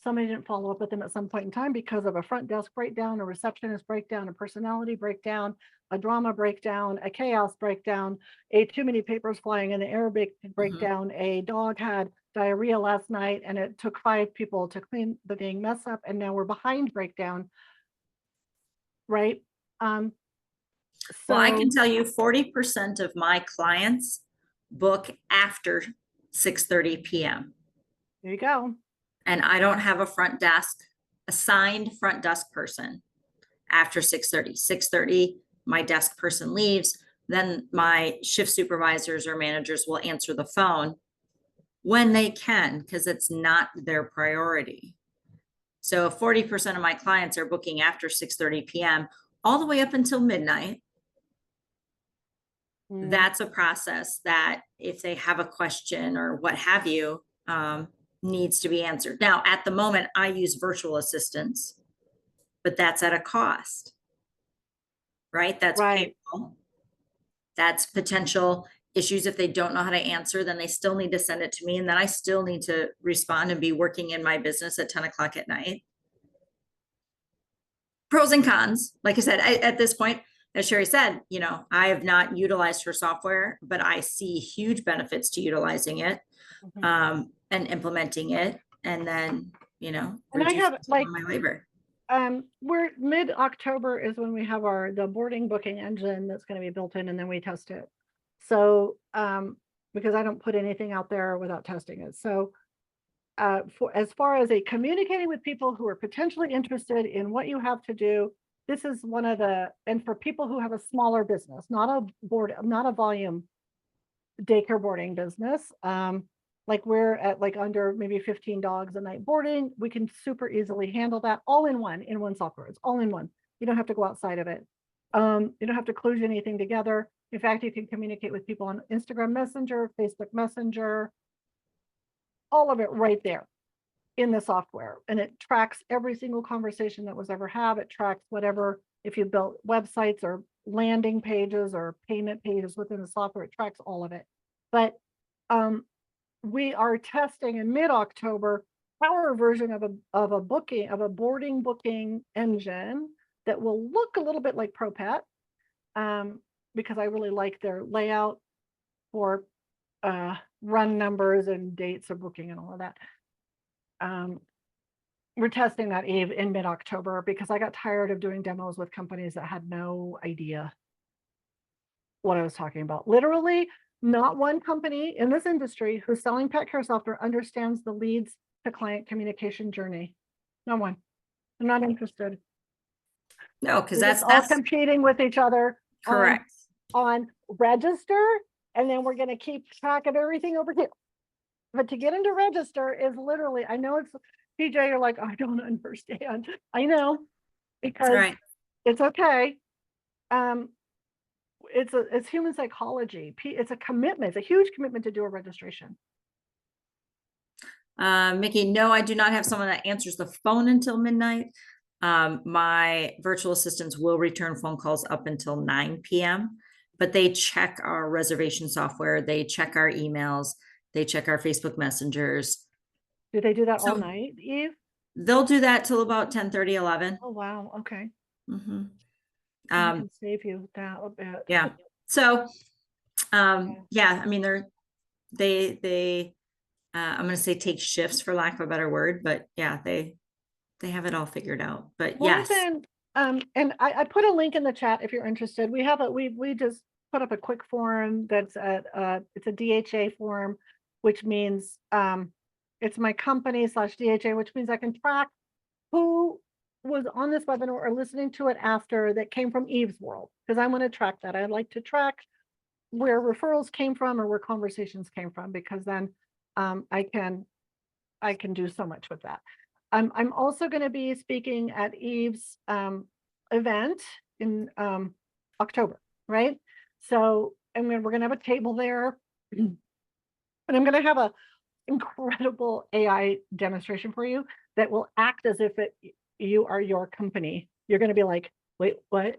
somebody didn't follow up with them at some point in time because of a front desk breakdown, a receptionist breakdown, a personality breakdown, a drama breakdown, a chaos breakdown, a too many papers flying in the air breakdown, a dog had diarrhea last night and it took 5 people to clean the dang mess up and now we're behind breakdown, right? Well, I can tell you 40% of my clients book after 6:30 p.m. There you go. And I don't have a assigned front desk person after 6:30. 6:30, my desk person leaves. Then my shift supervisors or managers will answer the phone when they can, because it's not their priority. So 40% of my clients are booking after 6:30 p.m. all the way up until midnight. That's a process that if they have a question or what have you, needs to be answered. Now, at the moment, I use virtual assistants but that's at a cost. Right? That's Right. payroll. That's potential issues. If they don't know how to answer, then they still need to send it to me. And then I still need to respond and be working in my business at 10 o'clock at night. Pros and cons. Like I said, at this point, as Sherry said, you know, I have not utilized her software, but I see huge benefits to utilizing it and implementing it. And then, you know, And I have like my labor. We're mid-October is when we have the boarding booking engine that's going to be built in, and then we test it. So because I don't put anything out there without testing it. So as far as communicating with people who are potentially interested in what you have to do, this is one of and for people who have a smaller business, not a volume daycare boarding business, like we're at like under maybe 15 dogs a night boarding, we can super easily handle that all in one software. It's all in one. You don't have to go outside of it. You don't have to kludge anything together. In fact, you can communicate with people on Instagram Messenger, Facebook Messenger, all of it right there in the software. And it tracks every single conversation that was ever had. It tracks whatever, if you built websites or landing pages or payment pages within the software, it tracks all of it. But we are testing in mid-October our version of a boarding booking engine that will look a little bit like ProPet, because I really like their layout for run numbers and dates of booking and all of that. We're testing that, Eve, in mid-October because I got tired of doing demos with companies that had no idea what I was talking about. Literally, not one company in this industry who's selling pet care software understands the leads to client communication journey. No one. I'm not interested. No, because that's all competing with each other. Correct. On register, and then we're going to keep track of everything over here. But to get into register is literally, I know it's PJ, you're like, I don't understand. I know, because it's okay. It's human psychology. It's a commitment. It's a huge commitment to do a registration. Mickey, no, I do not have someone that answers the phone until midnight. My virtual assistants will return phone calls up until 9 p.m., but they check our reservation software. They check our emails. They check our Facebook messengers. Do they do that all night, Eve? They'll do that till about 10:30, 11. Oh, wow. Okay. Mm-hmm. I can save you that a bit. Yeah. So, yeah, I mean, they I'm going to say take shifts for lack of a better word, but yeah, they have it all figured out. But yes. And I put a link in the chat if you're interested. We have we just put up a quick form that's it's a DHA form, which means it's my company /DHA, which means I can track who was on this webinar or listening to it after that came from Eve's world, because I want to track that. I like to track where referrals came from or where conversations came from, because then I can do so much with that. I'm also going to be speaking at Eve's event in October, right? So, and we're going to have a table there, and I'm going to have a incredible AI demonstration for you that will act as if you are your company. You're going to be like, wait, what?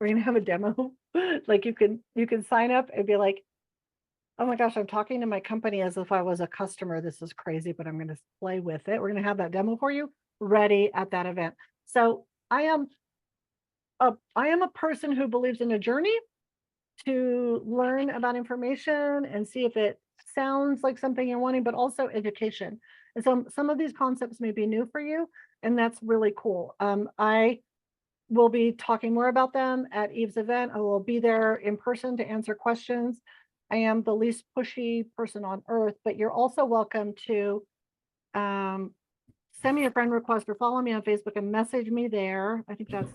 We're going to have a demo. Like you can sign up and be like, oh my gosh, I'm talking to my company as if I was a customer. This is crazy, but I'm going to play with it. We're going to have that demo for you ready at that event. So I am a person who believes in a journey to learn about information and see if it sounds like something you're wanting, but also education. And so some of these concepts may be new for you, and that's really cool. I will be talking more about them at Eve's event. I will be there in person to answer questions. I am the least pushy person on earth, but you're also welcome to send me a friend request or follow me on Facebook and message me there. I think that's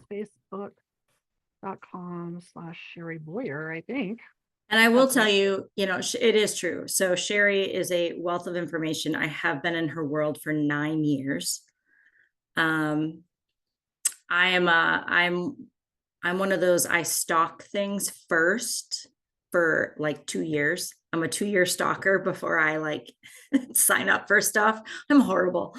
facebook.com/Sherry Boyer, I think. And I will tell you, it is true. So Sherry is a wealth of information. I have been in her world for 9 years. I'm one of those, I stalk things first for like 2 years. I'm a 2-year stalker before I sign up for stuff. I'm horrible.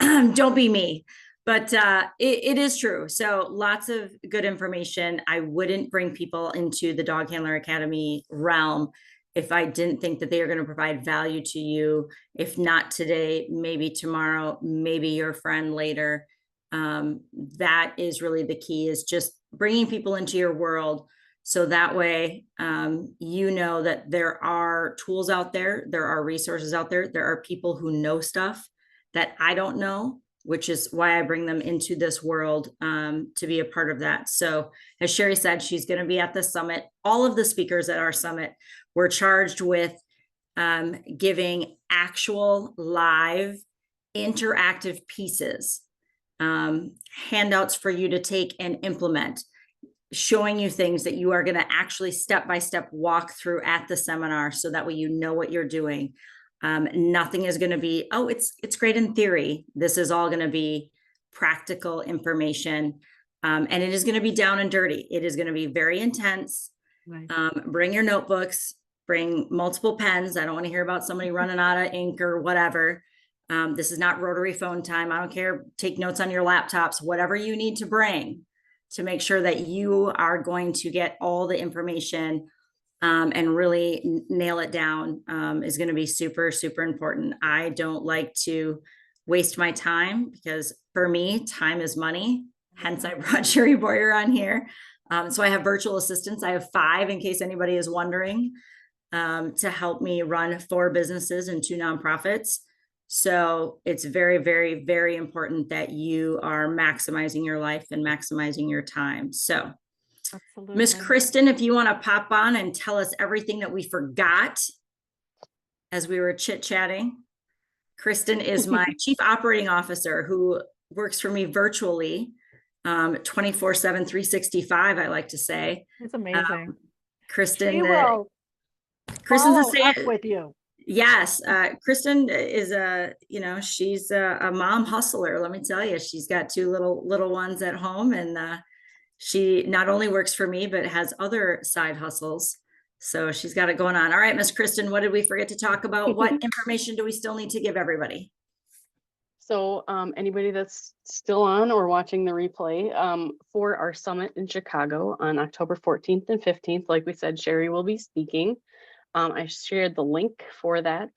Don't be me. But it is true. So lots of good information. I wouldn't bring people into the Dog Handler Academy realm if I didn't think that they are going to provide value to you. If not today, maybe tomorrow, maybe your friend later. That is really the key, is just bringing people into your world. So that way, you know that there are tools out there, there are resources out there, there are people who know stuff that I don't know, which is why I bring them into this world to be a part of that. So as Sherry said, she's going to be at the summit. All of the speakers at our summit were charged with giving actual live interactive pieces, handouts for you to take and implement, showing you things that you are going to actually step-by-step walk through at the seminar, so that way you know what you're doing. Nothing is going to be, oh, it's great in theory. This is all going to be practical information. And it is going to be down and dirty. It is going to be very intense. Nice. Bring your notebooks, bring multiple pens. I don't want to hear about somebody running out of ink or whatever. This is not rotary phone time. I don't care. Take notes on your laptops, whatever you need to bring to make sure that you are going to get all the information and really nail it down is going to be super, super important. I don't like to waste my time, because for me, time is money. Hence, I brought Sherry Boyer on here. So I have virtual assistants. I have 5, in case anybody is wondering, to help me run 4 businesses and 2 nonprofits. So it's very, very, very important that you are maximizing your life and maximizing your time. So Miss Absolutely. Kristen, if you want to pop on and tell us everything that we forgot as we were chit-chatting. Kristen is my Chief Operating Officer, who works for me virtually 24/7, 365, I like to say. It's amazing. Kristen, She will Kristen's a follow up say, with you. yes, Kristen is she's a mom hustler. Let me tell you, she's got 2 little ones at home, and she not only works for me, but has other side hustles. So she's got it going on. All right, Miss Kristen, what did we forget to talk about? What information do we still need to give everybody? So anybody that's still on or watching the replay, for our summit in Chicago on October 14th and 15th, like we said, Sherry will be speaking. I shared the link for that,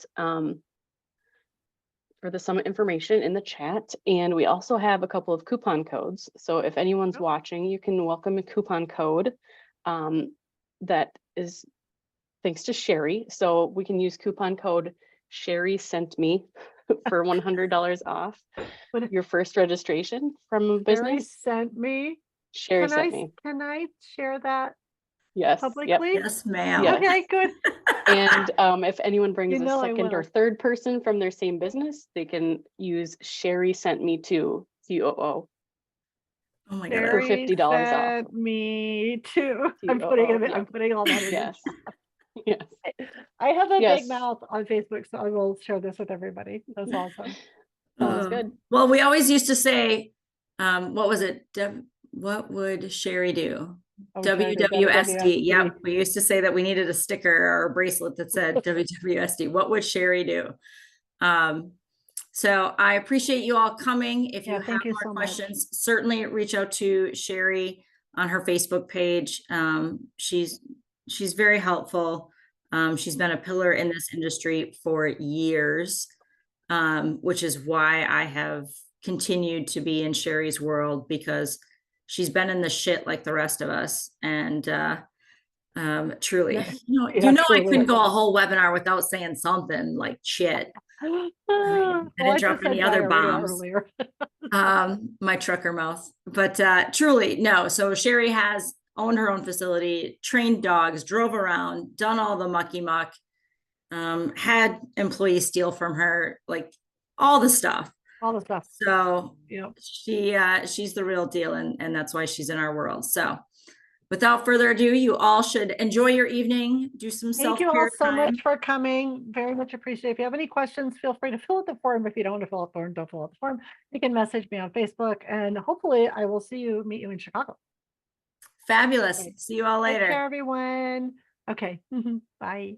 for the summit information in the chat. And we also have a couple of coupon codes. So if anyone's watching, you can welcome a coupon code that is thanks to Sherry. So we can use coupon code Sherry sent me for $100 off your first registration from a business. Sherry sent me. Sherry sent me. Can I share that Yes. publicly? Yep. Yes, ma'am. Yes. Okay, good. And if anyone brings You a know I second or will. third person from their same business, they can use Sherry sent me to COO Oh my for God. Sherry $50 off. sent me too. I'm COO, putting yeah. I'm putting all that in. Yes. Yes. I have a Yes. big mouth on Facebook, so I will share this with everybody. That's awesome. Sounds good. Well, we always used to say, what was it? What would Sherry do? Oh, Sherry did WWSD. Yep. WWSD. We used to say that we needed a sticker or a bracelet that said WWSD. What would Sherry do? So I appreciate you all coming. If you Yeah, have thank you more so much. questions, certainly reach out to Sherry on her Facebook page. She's very helpful. She's been a pillar in this industry for years, which is why I have continued to be in Sherry's world, because she's been in the shit like the rest of us. And truly, Yeah, I truly. couldn't go a whole webenar without saying something like shit. I didn't drop any other bombs. Earlier. My trucker mouth, but truly no. So Sherry has owned her own facility, trained dogs, drove around, done all the mucky muck, had employees steal from her, like all the stuff. All the stuff. So Yep. she's the real deal, and that's why she's in our world. So without further ado, you all should enjoy your evening, do some Thank you self-care all so time. much for coming. Very much appreciate it. If you have any questions, feel free to fill out the form. If you don't want to fill out the form, don't fill out the form. You can message me on Facebook, and hopefully I will meet you in Chicago. Fabulous. Okay. See you all Take later. care, everyone. Okay. Bye.